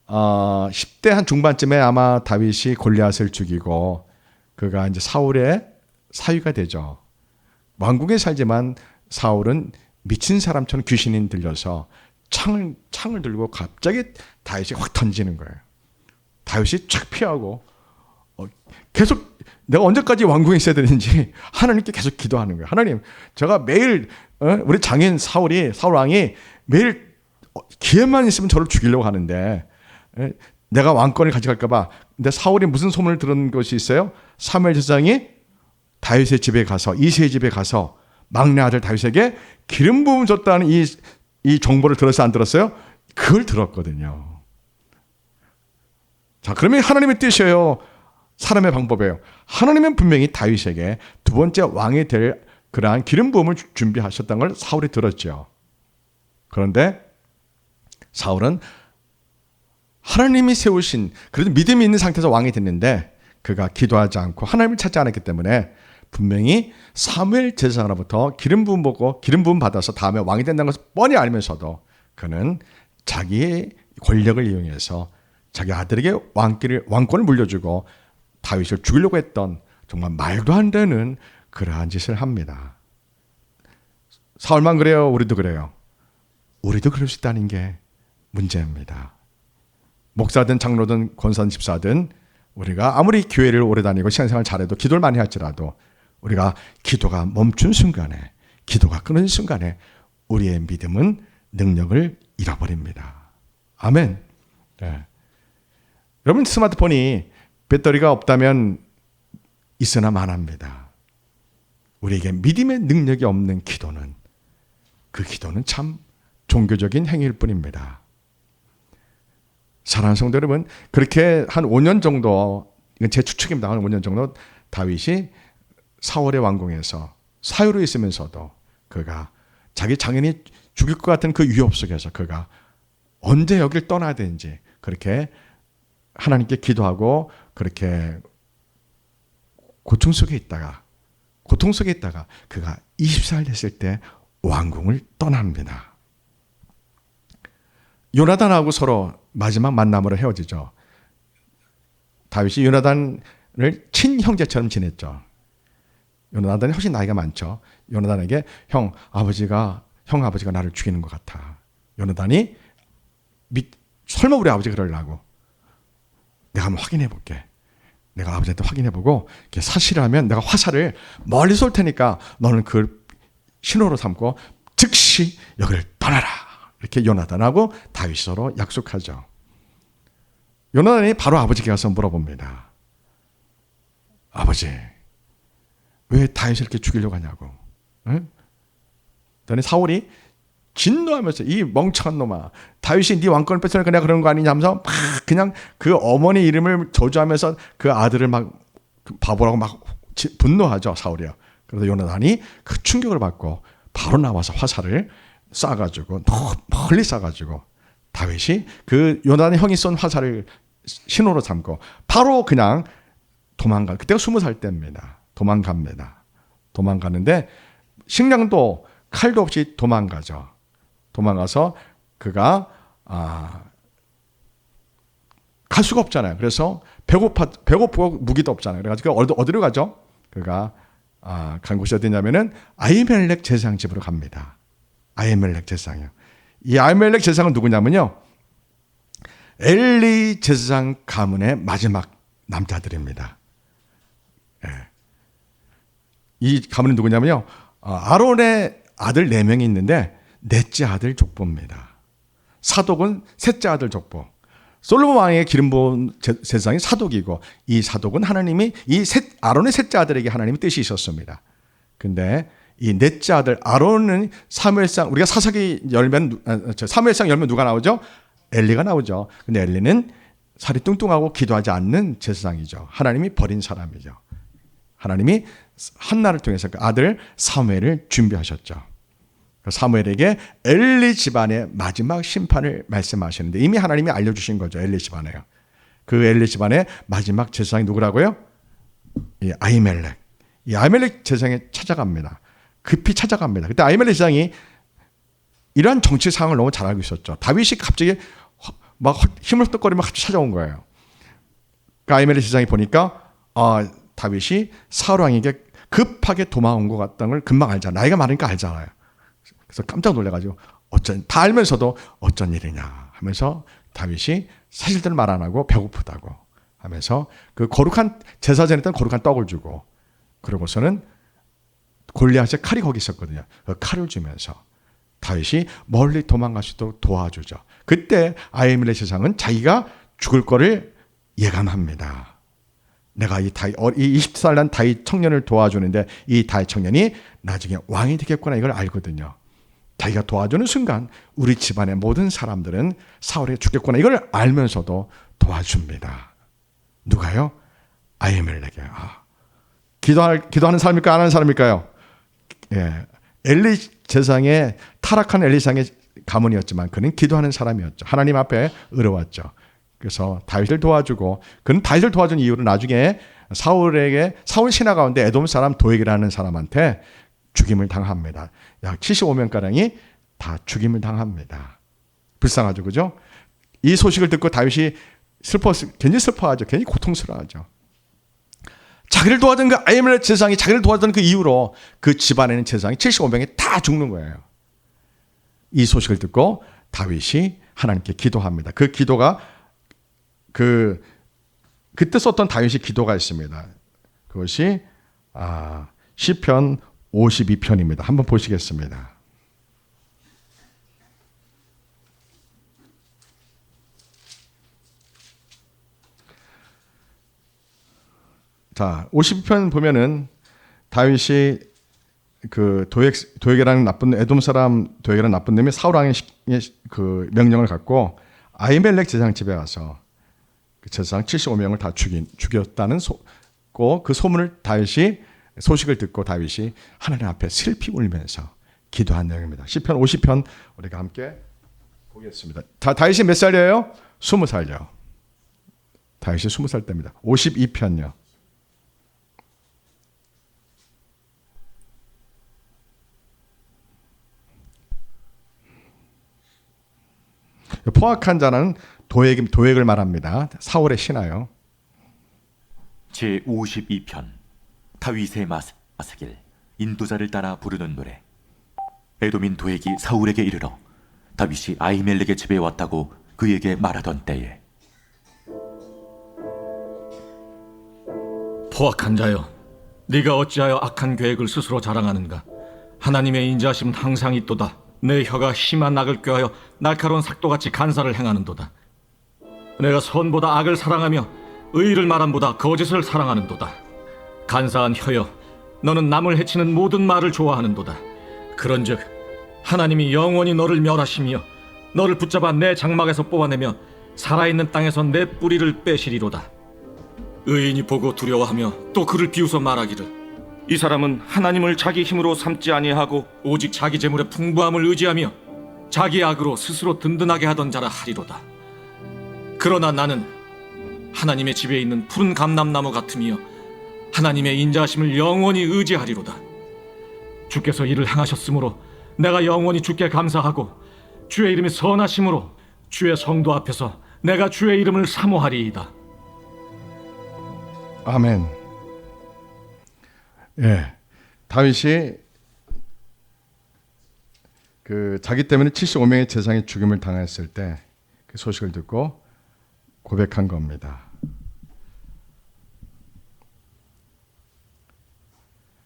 10대 한 중반쯤에 아마 다윗이 골리앗을 죽이고 그가 이제 사울의 사위가 되죠. 왕궁에 살지만 사울은 미친 사람처럼 귀신이 들려서 창을 들고 갑자기 다윗이 확 던지는 거예요. 다윗이 착 피하고 계속 내가 언제까지 왕궁에 있어야 되는지 하나님께 계속 기도하는 거예요. 하나님, 제가 매일 우리 장인 사울 왕이 매일 기회만 있으면 저를 죽이려고 하는데 내가 왕권을 가져갈까 봐. 근데 사울이 무슨 소문을 들은 것이 있어요? 사무엘 제사장이 다윗의 집에 가서, 이새의 집에 가서 막내 아들 다윗에게 기름 부음 줬다는 이 정보를 들었어요, 안 들었어요? 그걸 들었거든요. 자, 그러면 하나님의 뜻이에요, 사람의 방법이에요? 하나님은 분명히 다윗에게 두 번째 왕이 될 그러한 기름 부음을 준비하셨다는 걸 사울이 들었죠. 그런데 사울은 하나님이 세우신, 그래도 믿음이 있는 상태에서 왕이 됐는데 그가 기도하지 않고 하나님을 찾지 않았기 때문에 분명히 사무엘 제사장으로부터 기름 부음 받고 기름 부음 받아서 다음에 왕이 된다는 것을 뻔히 알면서도 그는 자기의 권력을 이용해서 자기 아들에게 왕권을 물려주고 다윗을 죽이려고 했던 정말 말도 안 되는 그러한 짓을 합니다. 사울만 그래요? 우리도 그래요? 우리도 그럴 수 있다는 게 문제입니다. 목사든 장로든 권사든 집사든 우리가 아무리 교회를 오래 다니고 신앙생활 잘해도 기도를 많이 할지라도 우리가 기도가 멈춘 순간에, 기도가 끊어진 순간에 우리의 믿음은 능력을 잃어버립니다. 아멘. 네. 여러분 스마트폰이 배터리가 없다면 있으나 마나입니다. 우리에게 믿음의 능력이 없는 기도는, 그 기도는 참 종교적인 행위일 뿐입니다. 사랑하는 성도 여러분, 그렇게 한 5년 정도, 이건 제 추측입니다. 한 5년 정도 다윗이 사울의 왕궁에서 사유로 있으면서도 그가 자기 장인이 죽일 것 같은 그 위협 속에서 그가 언제 여길 떠나야 되는지 그렇게 하나님께 기도하고 그렇게 고통 속에 있다가 그가 20살 됐을 때 왕궁을 떠납니다. 요나단하고 서로 마지막 만남으로 헤어지죠. 다윗이 요나단을 친형제처럼 지냈죠. 요나단이 훨씬 나이가 많죠. 요나단에게 형 아버지가 나를 죽이는 것 같아. 요나단이 설마 우리 아버지 그러려고 내가 한번 확인해 볼게. 내가 아버지한테 확인해 보고 사실이라면 내가 화살을 멀리 쏠 테니까 너는 그걸 신호로 삼고 즉시 여기를 떠나라. 이렇게 요나단하고 다윗이 서로 약속하죠. 요나단이 바로 아버지께 가서 물어봅니다. 아버지, 왜 다윗을 이렇게 죽이려고 하냐고. 응? 그랬더니 사울이 진노하면서 이 멍청한 놈아, 다윗이 네 왕권을 뺏으니까 내가 그런 거 아니냐 하면서 막 그냥 그 어머니 이름을 저주하면서 그 아들을 막 바보라고 막 분노하죠, 사울이요. 그래서 요나단이 그 충격을 받고 바로 나와서 화살을 쏴가지고 멀리 쏴가지고 다윗이 그 요나단 형이 쏜 화살을 신호로 삼고 바로 그냥 그때가 20살 때입니다. 도망가는데 식량도 칼도 없이 도망가죠. 도망가서 그가 갈 수가 없잖아요. 그래서 배고프고 무기도 없잖아요. 그래가지고 어디로 가죠? 그가 간 곳이 어디냐면은 아히멜렉 제사장 집으로 갑니다. 아히멜렉 제사장이요. 이 아히멜렉 제사장은 누구냐면요, 엘리 제사장 가문의 마지막 남자들입니다. 예. 이 가문은 누구냐면요, 아론의 아들 4명이 있는데 넷째 아들 족보입니다. 사독은 셋째 아들 족보. 솔로몬 왕의 기름 부은 제사장이 사독이고, 이 사독은 하나님이 아론의 셋째 아들에게 하나님의 뜻이 있었습니다. 근데 이 넷째 아들 아론은 사무엘상, 우리가 사사기 열면 사무엘상 열면 누가 나오죠? 엘리가 나오죠. 근데 엘리는 살이 뚱뚱하고 기도하지 않는 제사장이죠. 하나님이 버린 사람이죠. 하나님이 한나를 통해서 그 아들 사무엘을 준비하셨죠. 사무엘에게 엘리 집안의 마지막 심판을 말씀하시는데 이미 하나님이 알려주신 거죠. 엘리 집안에요. 그 엘리 집안의 마지막 제사장이 누구라고요? 이 아히멜렉. 이 아히멜렉 제사장이 찾아갑니다. 급히 찾아갑니다. 그때 아히멜렉 제사장이 이러한 정치 상황을 너무 잘 알고 있었죠. 다윗이 갑자기 막 힘을 헛떡거리며 갑자기 찾아온 거예요. 그 아히멜렉 제사장이 보니까 다윗이 사울 왕에게 급하게 도망온 것 같다는 걸 금방 알잖아요. 나이가 많으니까 알잖아요. 그래서 깜짝 놀래가지고 다 알면서도 어쩐 일이냐 하면서 다윗이 사실대로 말 안 하고 배고프다고 하면서 그 거룩한 제사 지냈던 거룩한 떡을 주고, 그러고서는 골리앗의 칼이 거기 있었거든요. 그 칼을 주면서 다윗이 멀리 도망갈 수 있도록 도와주죠. 그때 아히멜렉 제사장은 자기가 죽을 거를 예감합니다. 내가 이 20살 난 다윗 청년을 도와주는데 이 다윗 청년이 나중에 왕이 되겠구나, 이걸 알거든요. 자기가 도와주는 순간 우리 집안의 모든 사람들은 사울에게 죽겠구나, 이걸 알면서도 도와줍니다. 누가요? 아히멜렉이. 기도하는 사람일까요? 안 하는 사람일까요? 예. 엘리 제사장의 타락한 엘리 제사장의 가문이었지만 그는 기도하는 사람이었죠. 하나님 앞에 의로웠죠. 그래서 다윗을 도와주고, 그는 다윗을 도와준 이유로 나중에 사울 신하 가운데 에돔 사람 도액이라는 사람한테 죽임을 당합니다. 약 75명가량이 다 죽임을 당합니다. 불쌍하죠, 그죠? 이 소식을 듣고 다윗이 굉장히 슬퍼하죠. 굉장히 고통스러워하죠. 자기를 도와준 그 아히멜렉 제사장이 자기를 도와준 그 이후로 그 집안에 있는 제사장이 75명이 다 죽는 거예요. 이 소식을 듣고 다윗이 하나님께 기도합니다. 그 기도가 그때 썼던 다윗의 기도가 있습니다. 그것이 시편 52편입니다. 한번 보시겠습니다. 자, 50편 보면은 다윗이 그 도액이라는 나쁜 에돔 사람 도액이라는 나쁜 놈이 사울 왕의 그 명령을 갖고 아히멜렉 제사장 집에 와서 그 제사장 75명을 다 죽였다는 그 소문을 다윗이 소식을 듣고 다윗이 하나님 앞에 슬피 울면서 기도한 내용입니다. 시편 50편 우리가 함께 보겠습니다. 다윗이 몇 살이에요? 20살요. 다윗이 20살 때입니다. 52편요. 포악한 자는 도액을 말합니다. 사울의 신하요. 제 52편 다윗의 마사길 인도자를 따라 부르는 노래. 에돔인 도액이 사울에게 이르러 다윗이 아히멜렉의 집에 왔다고 그에게 말하던 때에 포악한 자여, 네가 어찌하여 악한 계획을 스스로 자랑하는가? 하나님의 인자하심은 항상 있도다. 내 혀가 심한 악을 꾀하여 날카로운 삭도같이 간사를 행하는도다. 내가 선보다 악을 사랑하며 의를 말함보다 거짓을 사랑하는도다. 간사한 혀여, 너는 남을 해치는 모든 말을 좋아하는도다. 그런즉 하나님이 영원히 너를 멸하시며 너를 붙잡아 내 장막에서 뽑아내며 살아있는 땅에서 내 뿌리를 빼시리로다. 의인이 보고 두려워하며 또 그를 비웃어 말하기를 이 사람은 하나님을 자기 힘으로 삼지 아니하고 오직 자기 재물의 풍부함을 의지하며 자기 악으로 스스로 든든하게 하던 자라 하리로다. 그러나 나는 하나님의 집에 있는 푸른 감람나무 같으며 하나님의 인자하심을 영원히 의지하리로다. 주께서 이를 행하셨으므로 내가 영원히 주께 감사하고 주의 이름이 선하심으로 주의 성도 앞에서 내가 주의 이름을 사모하리이다. 아멘. 예, 다윗이 자기 때문에 75명의 제사장이 죽임을 당했을 때 그 소식을 듣고 고백한 겁니다.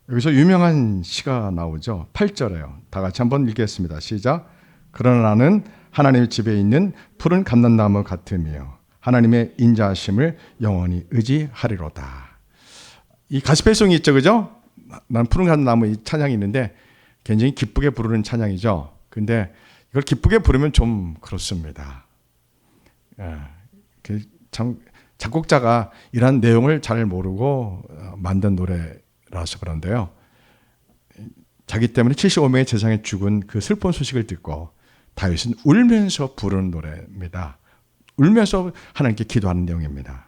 여기서 유명한 시가 나오죠. 8절에요. 다 같이 한번 읽겠습니다. 시작. 그러나 나는 하나님의 집에 있는 푸른 감람나무 같으며 하나님의 인자하심을 영원히 의지하리로다. 이 가스펠송이 있죠, 그죠? 난 푸른 감람나무 이 찬양이 있는데 굉장히 기쁘게 부르는 찬양이죠. 근데 이걸 기쁘게 부르면 좀 그렇습니다. 참 작곡자가 이런 내용을 잘 모르고 만든 노래라서 그런데요. 자기 때문에 75명의 제사장이 죽은 그 슬픈 소식을 듣고 다윗은 울면서 부르는 노래입니다. 울면서 하나님께 기도하는 내용입니다.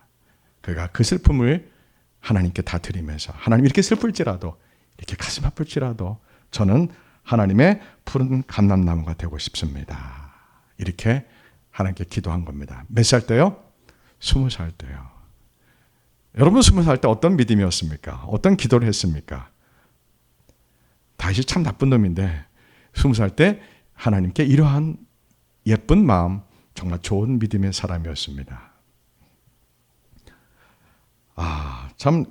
그가 그 슬픔을 하나님께 다 드리면서 하나님 이렇게 슬플지라도 이렇게 가슴 아플지라도 저는 하나님의 푸른 감람나무가 되고 싶습니다. 이렇게 하나님께 기도한 겁니다. 몇 살 때요? 20살 때요. 여러분 20살 때 어떤 믿음이었습니까? 어떤 기도를 했습니까? 다윗이 참 나쁜 놈인데 20살 때 하나님께 이러한 예쁜 마음, 정말 좋은 믿음의 사람이었습니다. 참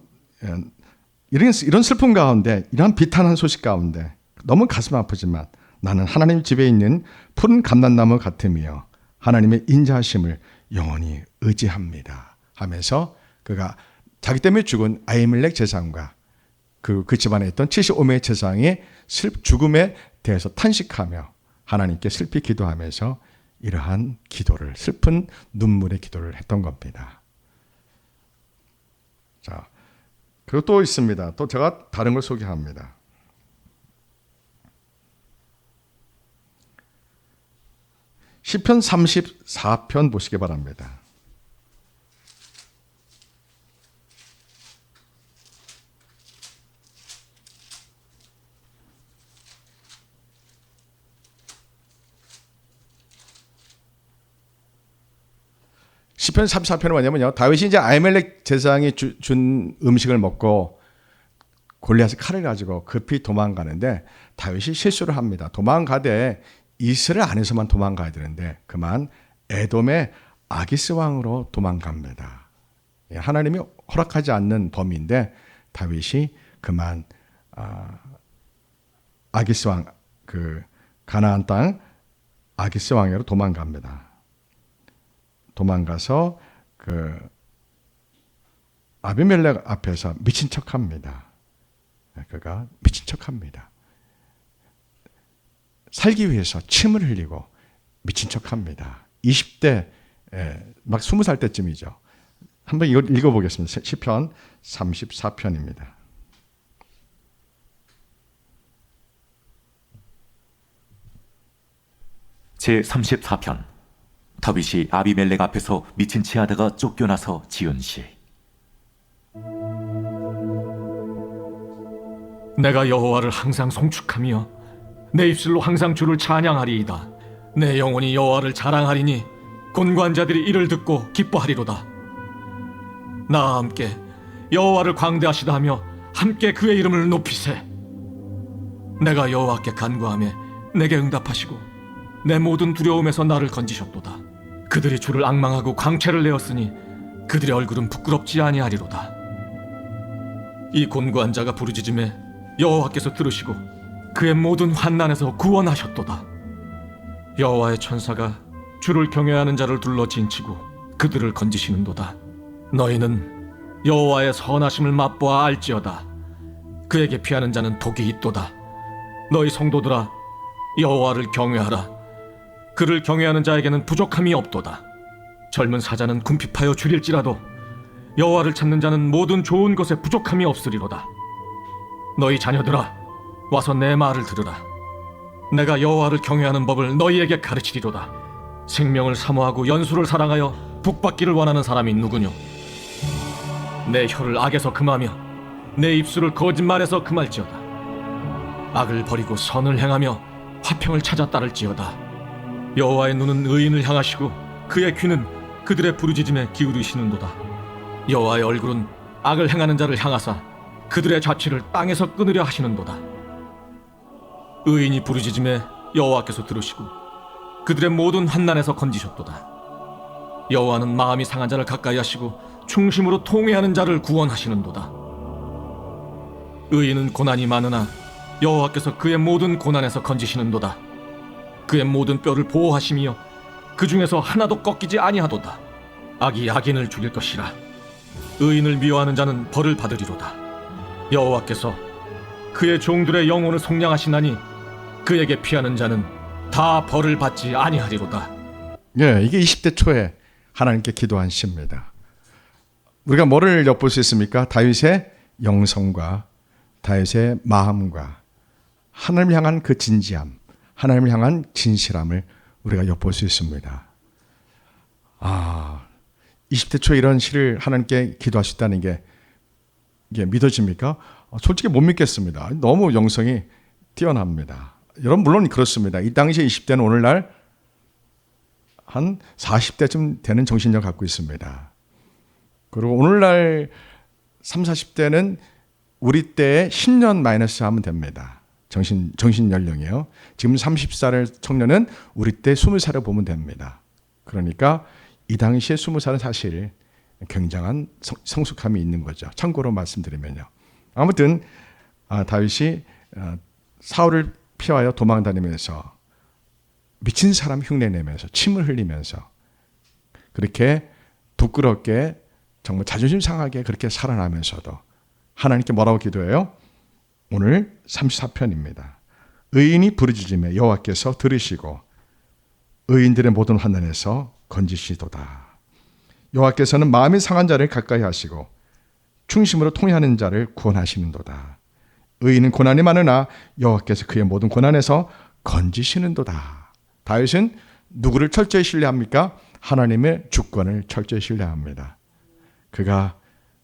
이런 슬픔 가운데 이런 비탄한 소식 가운데 너무 가슴 아프지만 나는 하나님 집에 있는 푸른 감람나무 같으며 하나님의 인자하심을 영원히 의지합니다 하면서 그가 자기 때문에 죽은 아히멜렉 제사장과 그 집안에 있던 75명의 제사장의 죽음에 대해서 탄식하며 하나님께 슬피 기도하면서 이러한 기도를 슬픈 눈물의 기도를 했던 겁니다. 자, 그리고 또 있습니다. 또 제가 다른 걸 소개합니다. 시편 34편 보시기 바랍니다. 시편 34편은 뭐냐면요. 다윗이 이제 아히멜렉 제사장이 준 음식을 먹고 골리앗의 칼을 가지고 급히 도망가는데 다윗이 실수를 합니다. 도망가되 이스라엘 안에서만 도망가야 되는데 그만 에돔의 아기스 왕으로 도망갑니다. 하나님이 허락하지 않는 범위인데 다윗이 그만 아기스 왕, 그 가나안 땅 아기스 왕으로 도망갑니다. 도망가서 그 아비멜렉 앞에서 미친 척합니다. 그가 미친 척합니다. 살기 위해서 침을 흘리고 미친 척합니다. 20대 막 20살 때쯤이죠. 한번 이거 읽어보겠습니다. 시편 34편입니다. 제34편 다윗이 아비멜렉 앞에서 미친 체하다가 쫓겨나서 지은 시. 내가 여호와를 항상 송축하며 내 입술로 항상 주를 찬양하리이다. 내 영혼이 여호와를 자랑하리니 곤관자들이 이를 듣고 기뻐하리로다. 나와 함께 여호와를 광대하시다 하며 함께 그의 이름을 높이세. 내가 여호와께 간구하며 내게 응답하시고 내 모든 두려움에서 나를 건지셨도다. 그들이 주를 앙망하고 광채를 내었으니 그들의 얼굴은 부끄럽지 아니하리로다. 이 곤고한 자가 부르짖음에 여호와께서 들으시고 그의 모든 환난에서 구원하셨도다. 여호와의 천사가 주를 경외하는 자를 둘러 진치고 그들을 건지시는도다. 너희는 여호와의 선하심을 맛보아 알지어다. 그에게 피하는 자는 복이 있도다. 너희 성도들아 여호와를 경외하라. 그를 경외하는 자에게는 부족함이 없도다. 젊은 사자는 궁핍하여 줄일지라도 여호와를 찾는 자는 모든 좋은 것에 부족함이 없으리로다. 너희 자녀들아 와서 내 말을 들으라. 내가 여호와를 경외하는 법을 너희에게 가르치리로다. 생명을 사모하고 연수를 사랑하여 복받기를 원하는 사람이 누구뇨? 내 혀를 악에서 금하며 내 입술을 거짓말에서 금할지어다. 악을 버리고 선을 행하며 화평을 찾아 따를지어다. 여호와의 눈은 의인을 향하시고 그의 귀는 그들의 부르짖음에 기울이시는도다. 여호와의 얼굴은 악을 행하는 자를 향하사 그들의 자취를 땅에서 끊으려 하시는도다. 의인이 부르짖음에 여호와께서 들으시고 그들의 모든 환난에서 건지셨도다. 여호와는 마음이 상한 자를 가까이 하시고 충심으로 통회하는 자를 구원하시는도다. 의인은 고난이 많으나 여호와께서 그의 모든 고난에서 건지시는도다. 그의 모든 뼈를 보호하시며 그 중에서 하나도 꺾이지 아니하도다. 악이 악인을 죽일 것이라. 의인을 미워하는 자는 벌을 받으리로다. 여호와께서 그의 종들의 영혼을 속량하시나니 그에게 피하는 자는 다 벌을 받지 아니하리로다. 예, 이게 20대 초에 하나님께 기도한 시입니다. 우리가 뭐를 엿볼 수 있습니까? 다윗의 영성과 다윗의 마음과 하나님을 향한 그 진지함, 하나님을 향한 진실함을 우리가 엿볼 수 있습니다. 20대 초에 이런 시를 하나님께 기도하셨다는 게 이게 믿어집니까? 솔직히 못 믿겠습니다. 너무 영성이 뛰어납니다. 여러분 물론 그렇습니다. 이 당시 20대는 오늘날 한 40대쯤 되는 정신력 갖고 있습니다. 그리고 오늘날 30, 40대는 우리 때에 10년 마이너스 하면 됩니다. 정신 연령이요. 지금 30살 청년은 우리 때 20살을 보면 됩니다. 그러니까 이 당시에 20살은 사실 굉장한 성숙함이 있는 거죠. 참고로 말씀드리면요. 아무튼 다윗이 사울을 피하여 도망다니면서 미친 사람 흉내내면서 침을 흘리면서 그렇게 부끄럽게 정말 자존심 상하게 그렇게 살아나면서도 하나님께 뭐라고 기도해요? 오늘 34편입니다. 의인이 부르짖음에 여호와께서 들으시고 의인들의 모든 환난에서 건지시도다. 여호와께서는 마음이 상한 자를 가까이 하시고 충심으로 통회하는 자를 구원하시는도다. 의인은 고난이 많으나 여호와께서 그의 모든 고난에서 건지시는도다. 다윗은 누구를 철저히 신뢰합니까? 하나님의 주권을 철저히 신뢰합니다. 그가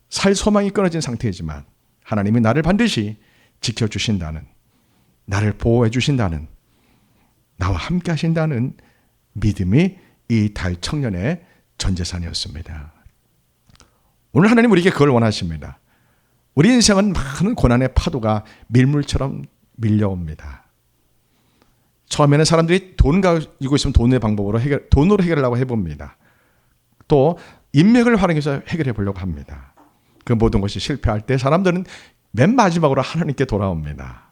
살 소망이 끊어진 상태이지만 하나님이 나를 반드시 지켜주신다는, 나를 보호해 주신다는, 나와 함께 하신다는 믿음이 이 다윗 청년의 전 재산이었습니다. 오늘 하나님 우리에게 그걸 원하십니다. 우리 인생은 많은 고난의 파도가 밀물처럼 밀려옵니다. 처음에는 사람들이 돈 가지고 있으면 돈의 방법으로 돈으로 해결하려고 해봅니다. 또 인맥을 활용해서 해결해 보려고 합니다. 그 모든 것이 실패할 때 사람들은 맨 마지막으로 하나님께 돌아옵니다.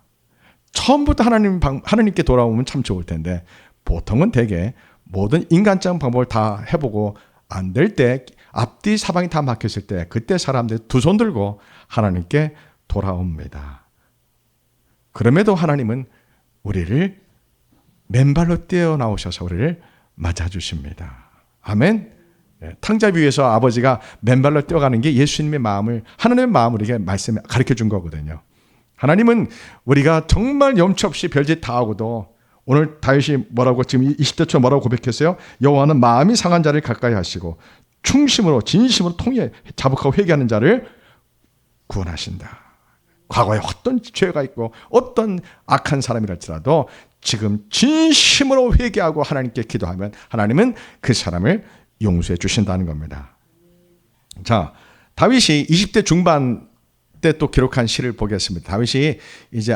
처음부터 하나님께 돌아오면 참 좋을 텐데 보통은 대개 모든 인간적인 방법을 다 해보고 안 될 때 앞뒤 사방이 다 막혔을 때 그때 사람들이 두 손 들고 하나님께 돌아옵니다. 그럼에도 하나님은 우리를 맨발로 뛰어나오셔서 우리를 맞아주십니다. 아멘. 탕자 위에서 아버지가 맨발로 뛰어가는 게 예수님의 마음을, 하나님의 마음을 우리에게 가르쳐 준 거거든요. 하나님은 우리가 정말 염치 없이 별짓 다 하고도, 오늘 다윗이 뭐라고, 지금 20대 초 뭐라고 고백했어요? 여호와는 마음이 상한 자를 가까이 하시고 충심으로 진심으로 통해 자복하고 회개하는 자를 구원하신다. 과거에 어떤 죄가 있고 어떤 악한 사람이랄지라도 지금 진심으로 회개하고 하나님께 기도하면 하나님은 그 사람을 용서해 주신다는 겁니다. 자, 다윗이 20대 중반 때 또 기록한 시를 보겠습니다. 다윗이 이제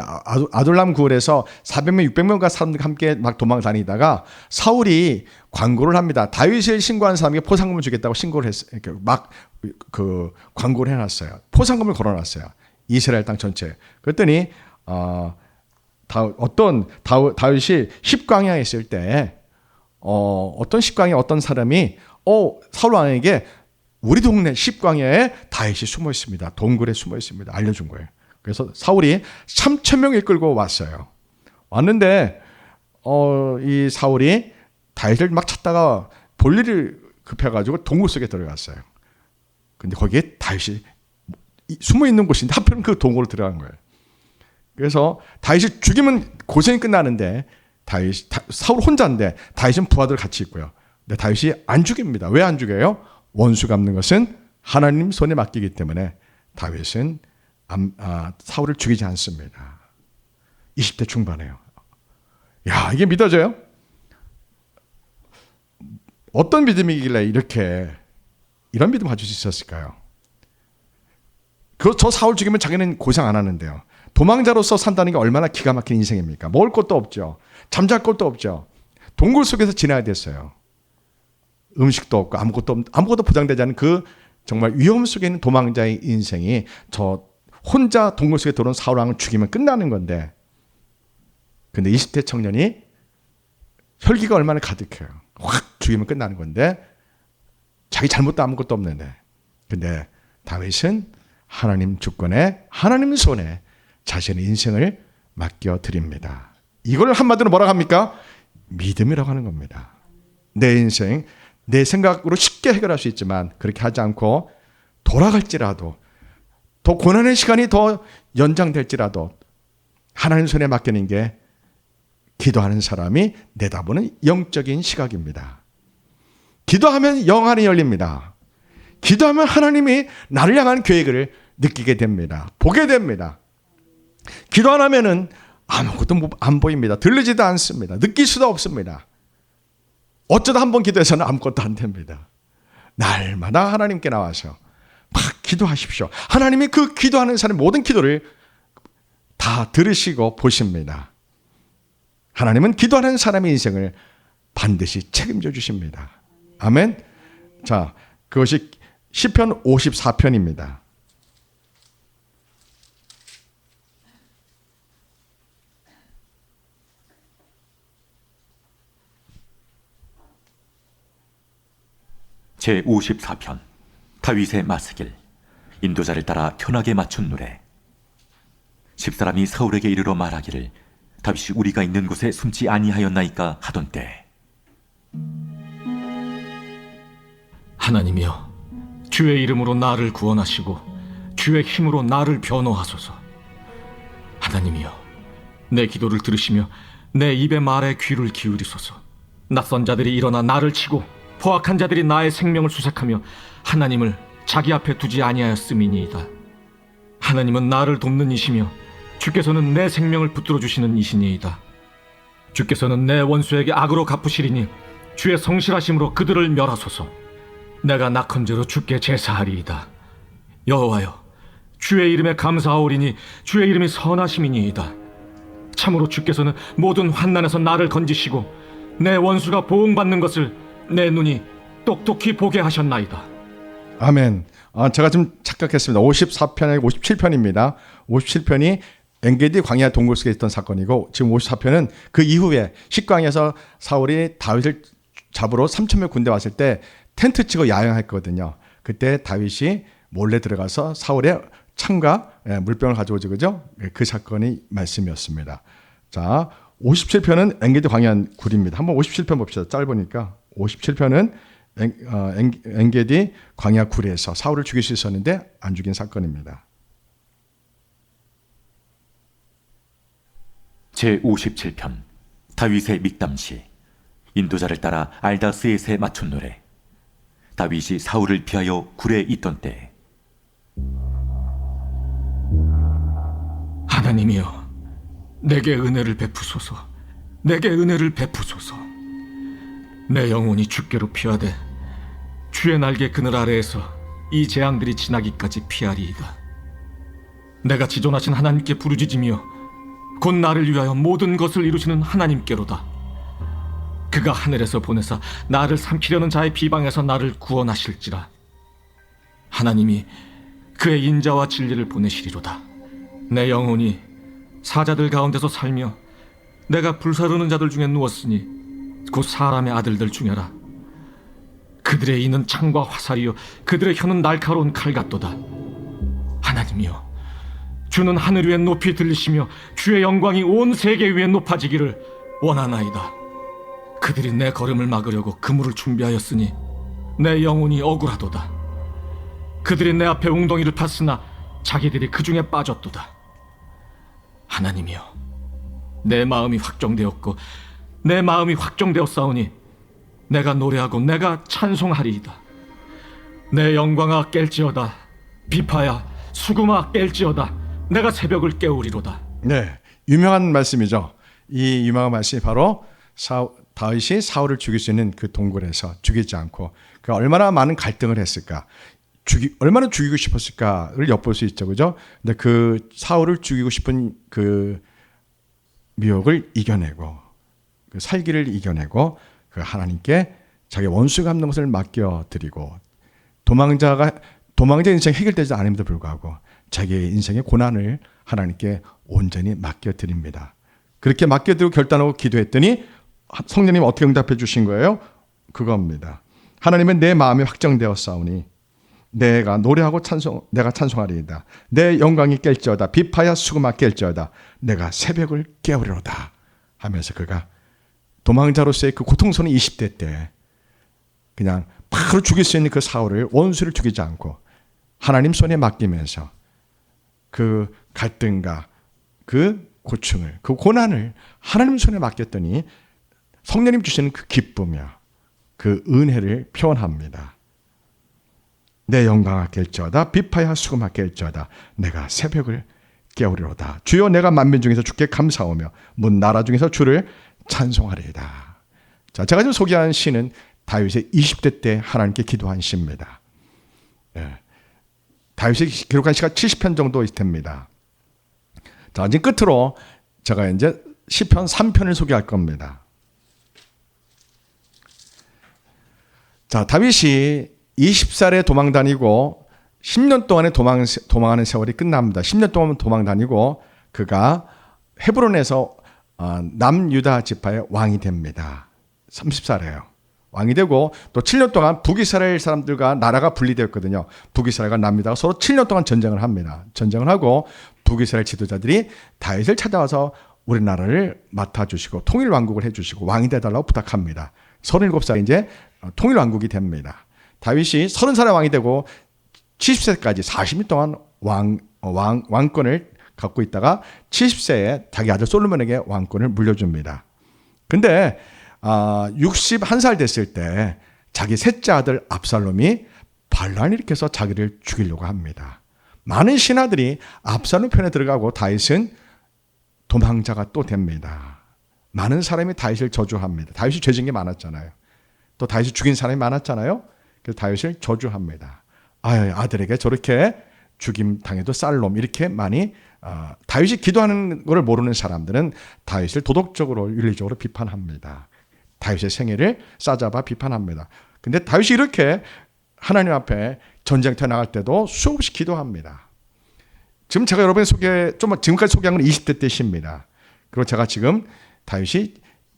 아둘람 굴에서 400명, 600명과 사람들과 함께 막 도망 다니다가 사울이 광고를 합니다. 다윗을 신고한 사람에게 포상금을 주겠다고 신고를 했어요. 막 그 광고를 해놨어요. 포상금을 걸어놨어요. 이스라엘 땅 전체. 그랬더니 다윗이 십광야에 있을 때 어떤 십광야 어떤 사람이 사울 왕에게 우리 동네 십광야에 다윗이 숨어 있습니다. 동굴에 숨어 있습니다. 알려준 거예요. 그래서 사울이 3,000명을 끌고 왔어요. 왔는데 이 사울이 다윗을 막 찾다가 볼 일이 급해가지고 동굴 속에 들어갔어요. 근데 거기에 다윗이 숨어 있는 곳인데 하필 그 동굴로 들어간 거예요. 그래서 다윗이 죽이면 고생이 끝나는데 사울 혼자인데 다윗은 부하들 같이 있고요. 근데 다윗이 안 죽입니다. 왜 안 죽여요? 원수 갚는 것은 하나님 손에 맡기기 때문에 다윗은 사울을 죽이지 않습니다. 20대 중반이에요. 야, 이게 믿어져요? 어떤 믿음이길래 이런 믿음 가질 수 있었을까요? 저 사울 죽이면 자기는 고생 안 하는데요. 도망자로서 산다는 게 얼마나 기가 막힌 인생입니까? 먹을 것도 없죠. 잠잘 것도 없죠. 동굴 속에서 지나야 됐어요. 음식도 없고 아무것도 보장되지 않은 그 정말 위험 속에 있는 도망자의 인생이 저 혼자 동굴 속에 들어온 사울 왕을 죽이면 끝나는 건데, 근데 20대 청년이 혈기가 얼마나 가득해요. 확 죽이면 끝나는 건데 자기 잘못도 아무것도 없는데, 근데 다윗은 하나님 주권에 하나님 손에 자신의 인생을 맡겨드립니다. 이걸 한마디로 뭐라고 합니까? 믿음이라고 하는 겁니다. 내 인생 내 생각으로 쉽게 해결할 수 있지만 그렇게 하지 않고 돌아갈지라도 더 고난의 시간이 더 연장될지라도 하나님 손에 맡기는 게 기도하는 사람이 내다보는 영적인 시각입니다. 기도하면 영안이 열립니다. 기도하면 하나님이 나를 향한 계획을 느끼게 됩니다. 보게 됩니다. 기도 안 하면은 아무것도 안 보입니다. 들리지도 않습니다. 느낄 수도 없습니다. 어쩌다 한 번 기도해서는 아무것도 안 됩니다. 날마다 하나님께 나와서 막 기도하십시오. 하나님이 그 기도하는 사람의 모든 기도를 다 들으시고 보십니다. 하나님은 기도하는 사람의 인생을 반드시 책임져 주십니다. 아멘. 자, 그것이 시편 54편입니다. 제54편 다윗의 마스길. 인도자를 따라 편하게 맞춘 노래. 집사람이 사울에게 이르러 말하기를 다윗이 우리가 있는 곳에 숨지 아니하였나이까 하던 때, 하나님이여, 주의 이름으로 나를 구원하시고 주의 힘으로 나를 변호하소서. 하나님이여, 내 기도를 들으시며 내 입의 말에 귀를 기울이소서. 낯선 자들이 일어나 나를 치고 포악한 자들이 나의 생명을 수색하며 하나님을 자기 앞에 두지 아니하였음이니이다. 하나님은 나를 돕는 이시며 주께서는 내 생명을 붙들어 주시는 이시니이다. 주께서는 내 원수에게 악으로 갚으시리니 주의 성실하심으로 그들을 멸하소서. 내가 낙헌제로 주께 제사하리이다. 여호와여, 주의 이름에 감사하오리니 주의 이름이 선하심이니이다. 참으로 주께서는 모든 환난에서 나를 건지시고 내 원수가 보응받는 것을 내 눈이 똑똑히 보게 하셨나이다. 아멘. 제가 좀 착각했습니다. 54편에 57편입니다. 57편이 엔게디 광야 동굴 속에 있던 사건이고 지금 54편은 그 이후에 식광에서 사울이 다윗을 잡으러 3,000명 군대 왔을 때 텐트 치고 야영했거든요. 그때 다윗이 몰래 들어가서 사울의 창과 물병을 가져오죠. 그죠? 그 사건이 말씀이었습니다. 자, 57편은 엔게디 광야 굴입니다. 한번 57편 봅시다. 짧으니까. 57편은 엔게디 광야 굴에서 사울을 죽일 수 있었는데 안 죽인 사건입니다. 제57편 다윗의 믹담시. 인도자를 따라 알다스에세 맞춘 노래. 다윗이 사울을 피하여 굴에 있던 때. 하나님이여, 내게 은혜를 베푸소서. 내게 은혜를 베푸소서. 내 영혼이 주께로 피하되 주의 날개 그늘 아래에서 이 재앙들이 지나기까지 피하리이다. 내가 지존하신 하나님께 부르짖으며 곧 나를 위하여 모든 것을 이루시는 하나님께로다. 그가 하늘에서 보내사 나를 삼키려는 자의 비방에서 나를 구원하실지라. 하나님이 그의 인자와 진리를 보내시리로다. 내 영혼이 사자들 가운데서 살며 내가 불사르는 자들 중에 누웠으니 곧 사람의 아들들 중에라. 그들의 이는 창과 화살이요 그들의 혀는 날카로운 칼 같도다. 하나님이여, 주는 하늘 위에 높이 들리시며 주의 영광이 온 세계 위에 높아지기를 원하나이다. 그들이 내 걸음을 막으려고 그물을 준비하였으니 내 영혼이 억울하도다. 그들이 내 앞에 웅덩이를 팠으나 자기들이 그 중에 빠졌도다. 하나님이여, 내 마음이 확정되었고 내 마음이 확정되었사오니 내가 노래하고 내가 찬송하리이다. 내 영광아 깰지어다. 비파야 수금아 깰지어다. 내가 새벽을 깨우리로다. 네, 유명한 말씀이죠. 이 유명한 말씀이 바로 다윗이 사울을 죽일 수 있는 그 동굴에서 죽이지 않고 그 얼마나 많은 갈등을 했을까, 얼마나 죽이고 싶었을까를 엿볼 수 있죠, 그죠? 근데 그 사울을 죽이고 싶은 그 미혹을 이겨내고 그 살기를 이겨내고 그 하나님께 자기 원수 갚는 것을 맡겨드리고 도망자 인생 해결되지 않음에도 불구하고 자기의 인생의 고난을 하나님께 온전히 맡겨드립니다. 그렇게 맡겨드리고 결단하고 기도했더니 성령님 어떻게 응답해 주신 거예요? 그겁니다. 하나님은 내 마음이 확정되었사오니 내가 노래하고 내가 찬송하리이다. 내 영광이 깰지어다. 비파야 수금아 깰지어다. 내가 새벽을 깨우리로다 하면서 그가 도망자로서의 그 고통스러운 20대 때 그냥 바로 죽일 수 있는 그 사울을, 원수를 죽이지 않고 하나님 손에 맡기면서 그 갈등과 그 고충을, 그 고난을 하나님 손에 맡겼더니 성령님 주시는 그 기쁨이요, 그 은혜를 표현합니다. 내 영광아 깰지어다. 비파야 수금아 깰지어다. 내가 새벽을 깨우리로다. 주여, 내가 만민 중에서 주께 감사하며 문 나라 중에서 주를 찬송하리이다. 자, 제가 지금 소개한 시는 다윗의 20대 때 하나님께 기도한 시입니다. 다윗이 기록한 시가 70편 정도 됩니다. 자, 이제 끝으로 제가 이제 시편 3편을 소개할 겁니다. 자, 다윗이 20살에 도망 다니고 10년 동안의 도망하는 세월이 끝납니다. 10년 동안 도망 다니고 그가 헤브론에서 남유다 지파의 왕이 됩니다. 30살이에요. 왕이 되고 또 7년 동안 북이스라엘 사람들과 나라가 분리되었거든요. 북이스라엘과 남유다가 서로 7년 동안 전쟁을 합니다. 전쟁을 하고 북이스라엘 지도자들이 다윗을 찾아와서 우리나라를 맡아주시고 통일왕국을 해주시고 왕이 되달라고 부탁합니다. 37살에 이제 통일왕국이 됩니다. 다윗이 30살에 왕이 되고 70세까지 40년 동안 왕권을 갖고 있다가 70세에 자기 아들 솔로몬에게 왕권을 물려줍니다. 근데 61살 됐을 때 자기 셋째 아들 압살롬이 반란을 일으켜서 자기를 죽이려고 합니다. 많은 신하들이 압살롬 편에 들어가고 다윗은 도망자가 또 됩니다. 많은 사람이 다윗을 저주합니다. 다윗이 죄진 게 많았잖아요. 또 다윗이 죽인 사람이 많았잖아요. 그래서 다윗을 저주합니다. 아들에게 저렇게 죽임 당해도 쌀 놈, 이렇게 많이 다윗이 기도하는 것을 모르는 사람들은 다윗을 도덕적으로 윤리적으로 비판합니다. 다윗의 생애를 싸잡아 비판합니다. 근데 다윗이 이렇게 하나님 앞에 전쟁터에 나갈 때도 수없이 기도합니다. 지금 제가 여러분에 지금까지 소개한 건 20대 때 시입니다. 그리고 제가 지금 다윗이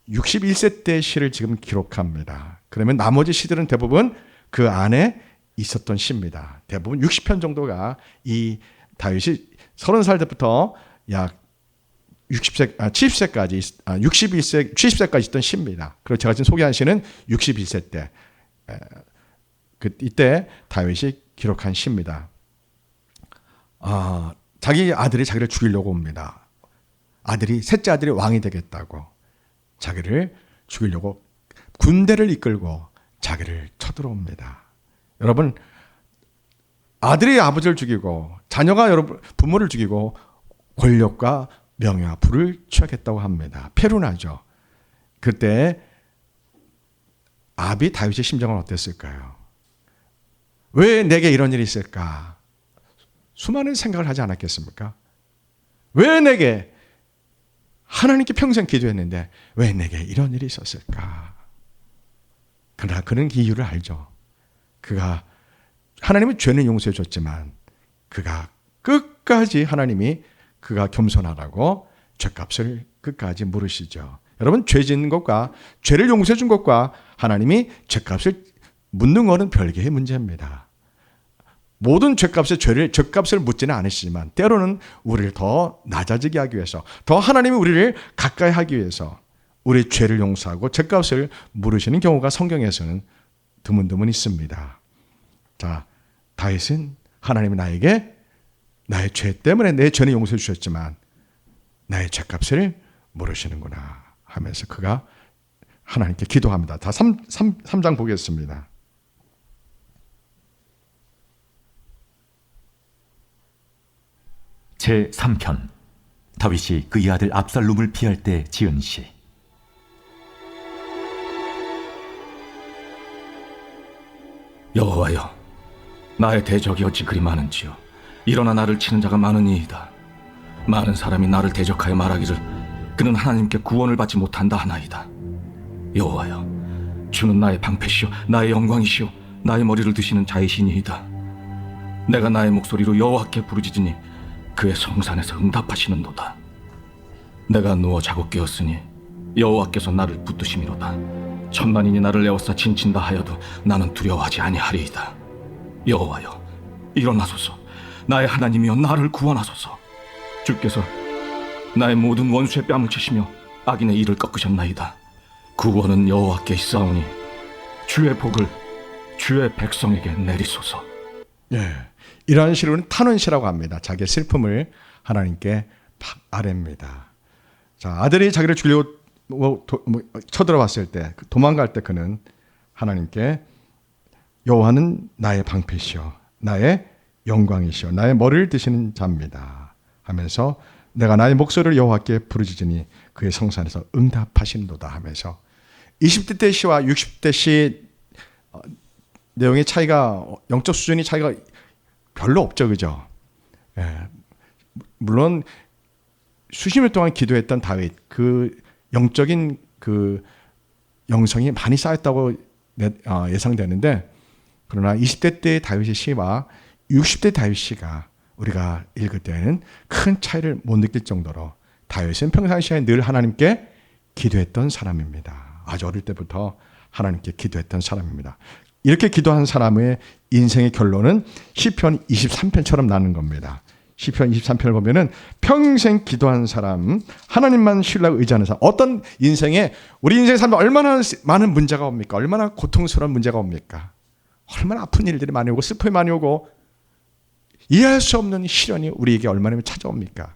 61세 때 시를 지금 기록합니다. 그러면 나머지 시들은 대부분 그 안에 있었던 시입니다. 대부분 60편 정도가 이 다윗이 30살 때부터 약 70세까지 있던 시입니다. 그리고 제가 지금 소개한 시는 61세 때, 이때 다윗이 기록한 시입니다. 자기 아들이 자기를 죽이려고 옵니다. 셋째 아들이 왕이 되겠다고 자기를 죽이려고 군대를 이끌고 자기를 쳐들어옵니다. 여러분, 아들이 아버지를 죽이고 자녀가 부모를 죽이고 권력과 명예와 부를 취하겠다고 합니다. 페루나죠. 그때 아비 다윗의 심정은 어땠을까요? 왜 내게 이런 일이 있을까? 수많은 생각을 하지 않았겠습니까? 왜 내게, 하나님께 평생 기도했는데 왜 내게 이런 일이 있었을까? 그러나 그는 그 이유를 알죠. 그가 하나님은 죄는 용서해 줬지만 그가 끝까지 하나님이 그가 겸손하라고 죄값을 끝까지 물으시죠. 여러분, 죄 짓는 것과 죄를 용서해 준 것과 하나님이 죄값을 묻는 것은 별개의 문제입니다. 모든 죄값을 묻지는 않으시지만 때로는 우리를 더 낮아지게 하기 위해서, 더 하나님이 우리를 가까이 하기 위해서 우리의 죄를 용서하고 죄값을 물으시는 경우가 성경에서는 드문드문 있습니다. 자, 다윗은 하나님이 나에게 나의 죄 때문에 내 죄는 용서해 주셨지만 나의 죄값을 물으시는구나 하면서 그가 하나님께 기도합니다. 다 3장 보겠습니다. 제3편 다윗이 그의 아들 압살롬을 피할 때 지은 시. 여호와여, 나의 대적이 어찌 그리 많은지요. 일어나 나를 치는 자가 많으니이다. 많은 사람이 나를 대적하여 말하기를 그는 하나님께 구원을 받지 못한다 하나이다. 여호와여, 주는 나의 방패시오, 나의 영광이시오, 나의 머리를 드시는 자이시니이다. 내가 나의 목소리로 여호와께 부르짖으니 그의 성산에서 응답하시는도다. 내가 누워 자고 깨었으니 여호와께서 나를 붙드심이로다. 천만인이 나를 에워싸 진친다 하여도 나는 두려워하지 아니하리이다. 여호와여, 일어나소서. 나의 하나님이여, 나를 구원하소서. 주께서 나의 모든 원수의 뺨을 치시며 악인의 이를 꺾으셨나이다. 구원은 여호와께 있사오니 주의 복을 주의 백성에게 내리소서. 예, 이러한 시로는 탄원시라고 합니다. 자기의 슬픔을 하나님께 아뢰입니다. 자, 아들이 자기를 죽이려고 쳐들어왔을 때, 도망갈 때 그는 하나님께 여호와는 나의 방패시오, 나의 영광이시오, 나의 머리를 드시는 자입니다 하면서 내가 나의 목소리를 여호와께 부르짖으니 그의 성산에서 응답하신도다 하면서 20대 때 시와 60대 시 내용의 차이가, 영적 수준이 차이가 별로 없죠, 그죠? 예. 물론 수십 년 동안 기도했던 다윗, 그 영적인 그 영성이 많이 쌓였다고 예상되는데, 그러나 20대 때 다윗의 시와 60대 다윗 시가 우리가 읽을 때에는 큰 차이를 못 느낄 정도로 다윗은 평상시에 늘 하나님께 기도했던 사람입니다. 아주 어릴 때부터 하나님께 기도했던 사람입니다. 이렇게 기도한 사람의 인생의 결론은 시편 23편처럼 나는 겁니다. 시편 23편을 보면은 평생 기도한 사람, 하나님만 신뢰하고 의지하는 사람, 어떤 인생에, 우리 인생에 살면 얼마나 많은 문제가 옵니까? 얼마나 고통스러운 문제가 옵니까? 얼마나 아픈 일들이 많이 오고 슬픔이 많이 오고 이해할 수 없는 시련이 우리에게 얼마나 찾아옵니까?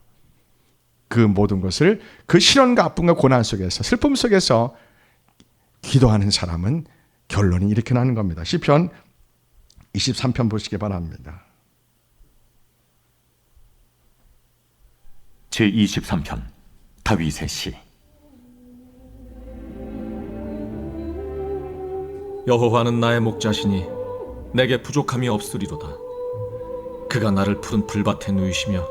그 모든 것을 그 시련과 아픔과 고난 속에서, 슬픔 속에서 기도하는 사람은 결론이 이렇게 나는 겁니다. 시편 23편 보시기 바랍니다. 제23편 다윗의 시. 여호와는 나의 목자시니 내게 부족함이 없으리로다. 그가 나를 푸른 풀밭에 누이시며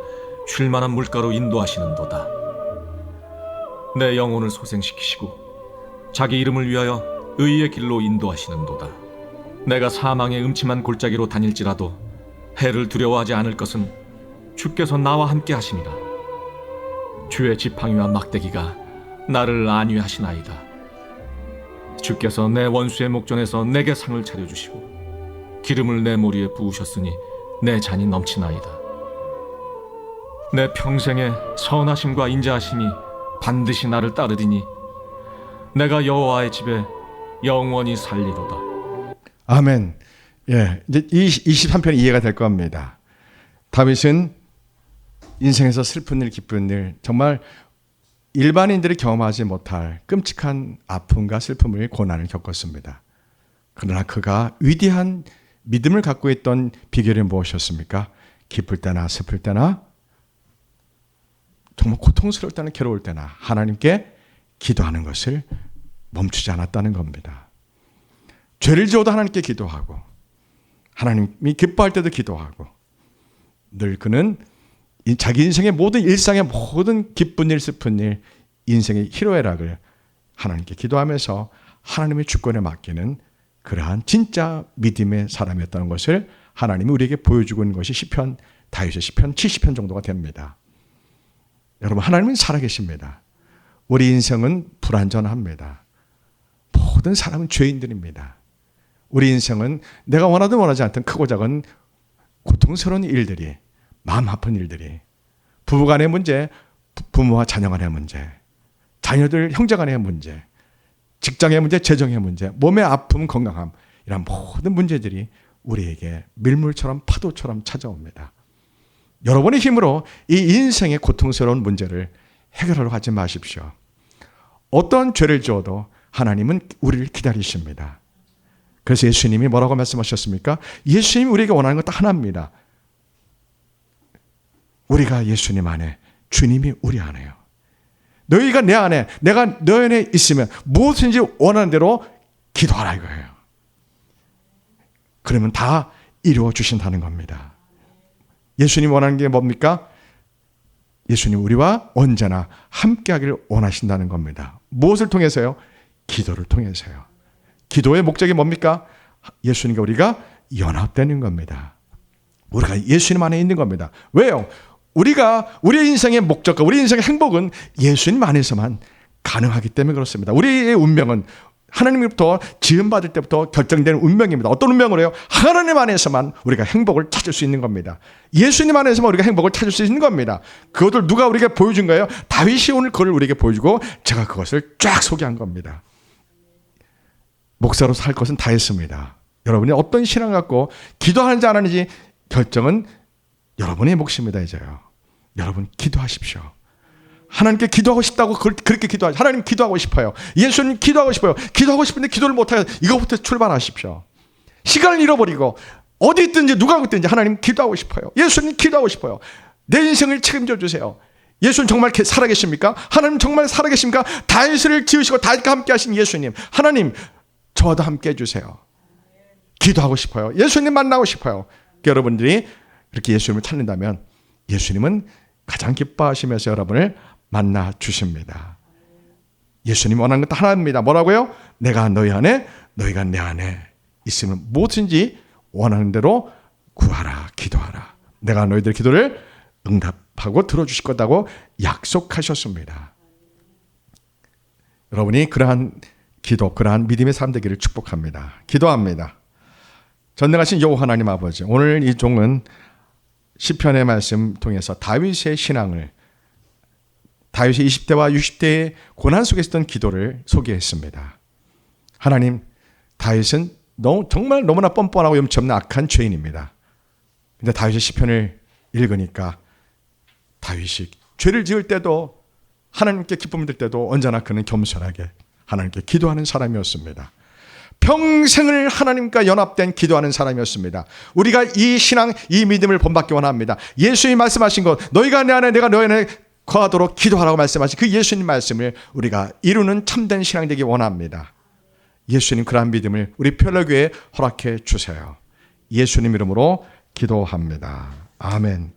쉴 만한 물가로 인도하시는도다. 내 영혼을 소생시키시고 자기 이름을 위하여 의의 길로 인도하시는도다. 내가 사망의 음침한 골짜기로 다닐지라도 해를 두려워하지 않을 것은 주께서 나와 함께 하심이라. 주의 지팡이와 막대기가 나를 안위하시나이다. 주께서 내 원수의 목전에서 내게 상을 차려주시고 기름을 내 머리에 부으셨으니 내 잔이 넘치나이다. 내 평생의 선하심과 인자하심이 반드시 나를 따르리니 내가 여호와의 집에 영원히 살리로다. 아멘. 예, 이제 23편이 이해가 될 겁니다. 다윗은 인생에서 슬픈 일, 기쁜 일, 정말 일반인들이 경험하지 못할 끔찍한 아픔과 슬픔을, 고난을 겪었습니다. 그러나 그가 위대한 믿음을 갖고 있던 비결이 무엇이었습니까? 기쁠 때나 슬플 때나 정말 고통스러울 때나 괴로울 때나 하나님께 기도하는 것을 멈추지 않았다는 겁니다. 죄를 지어도 하나님께 기도하고 하나님이 기뻐할 때도 기도하고 늘 그는 자기 인생의 모든 일상의 모든 기쁜 일, 슬픈 일, 인생의 희로애락을 하나님께 기도하면서 하나님의 주권에 맡기는 그러한 진짜 믿음의 사람이었다는 것을 하나님이 우리에게 보여주고 있는 것이 시편, 다윗의 시편 70편 정도가 됩니다. 여러분, 하나님은 살아계십니다. 우리 인생은 불완전합니다. 모든 사람은 죄인들입니다. 우리 인생은 내가 원하든 원하지 않든 크고 작은 고통스러운 일들이, 마음 아픈 일들이, 부부간의 문제, 부모와 자녀 간의 문제, 자녀들 형제 간의 문제, 직장의 문제, 재정의 문제, 몸의 아픔, 건강함, 이런 모든 문제들이 우리에게 밀물처럼 파도처럼 찾아옵니다. 여러분의 힘으로 이 인생의 고통스러운 문제를 해결하려 하지 마십시오. 어떤 죄를 지어도 하나님은 우리를 기다리십니다. 그래서 예수님이 뭐라고 말씀하셨습니까? 예수님이 우리에게 원하는 건 딱 하나입니다. 우리가 예수님 안에, 주님이 우리 안에요. 너희가 내 안에, 내가 너 안에 있으면 무엇인지 원하는 대로 기도하라 이거예요. 그러면 다 이루어 주신다는 겁니다. 예수님 원하는 게 뭡니까? 예수님 우리와 언제나 함께하기를 원하신다는 겁니다. 무엇을 통해서요? 기도를 통해서요. 기도의 목적이 뭡니까? 예수님과 우리가 연합되는 겁니다. 우리가 예수님 안에 있는 겁니다. 왜요? 우리가 우리의 인생의 목적과 우리 인생의 행복은 예수님 안에서만 가능하기 때문에 그렇습니다. 우리의 운명은 하나님으로부터 지음받을 때부터 결정되는 운명입니다. 어떤 운명으로 해요? 하나님 안에서만 우리가 행복을 찾을 수 있는 겁니다. 예수님 안에서만 우리가 행복을 찾을 수 있는 겁니다. 그것을 누가 우리에게 보여준 거예요? 다윗이 오늘 그걸 우리에게 보여주고 제가 그것을 쫙 소개한 겁니다. 목사로 살 것은 다 했습니다. 여러분이 어떤 신앙을 갖고 기도하는지 안 하는지 결정은 여러분의 몫입니다. 이제요. 여러분 기도하십시오. 하나님께 기도하고 싶다고 그렇게 기도하죠. 하나님 기도하고 싶어요. 예수님 기도하고 싶어요. 기도하고 싶은데 기도를 못해요. 이거부터 출발하십시오. 시간을 잃어버리고 어디 있든지 누가 있든지 하나님 기도하고 싶어요. 예수님 기도하고 싶어요. 내 인생을 책임져 주세요. 예수님 정말 살아계십니까? 하나님 정말 살아계십니까? 다윗을 지으시고 다윗과 함께 하신 예수님, 하나님 저와도 함께 해주세요. 기도하고 싶어요. 예수님 만나고 싶어요. 여러분들이 그렇게 예수님을 찾는다면 예수님은 가장 기뻐하시면서 여러분을 만나 주십니다. 예수님 원하는 것도 하나입니다. 뭐라고요? 내가 너희 안에, 너희가 내 안에 있으면 무엇인지 원하는 대로 구하라, 기도하라. 내가 너희들 기도를 응답하고 들어주실 거다고 약속하셨습니다. 여러분이 그러한 기도, 그러한 믿음의 삶 되기를 축복합니다. 기도합니다. 전능하신 여호와 하나님 아버지, 오늘 이 종은 시편의 말씀 통해서 다윗의 신앙을, 다윗의 20대와 60대의 고난 속에 있었던 기도를 소개했습니다. 하나님, 다윗은 정말 너무나 뻔뻔하고 염치 없는 악한 죄인입니다. 근데 다윗의 시편을 읽으니까 다윗이 죄를 지을 때도 하나님께 기쁨을 들 때도 언제나 그는 겸손하게 하나님께 기도하는 사람이었습니다. 평생을 하나님과 연합된 기도하는 사람이었습니다. 우리가 이 신앙, 이 믿음을 본받기 원합니다. 예수님이 말씀하신 것, 너희가 내 안에 내가 너희 안에 거하도록 기도하라고 말씀하신 그 예수님 말씀을 우리가 이루는 참된 신앙 되기 원합니다. 예수님 그러한 믿음을 우리 편려교회에 허락해 주세요. 예수님 이름으로 기도합니다. 아멘.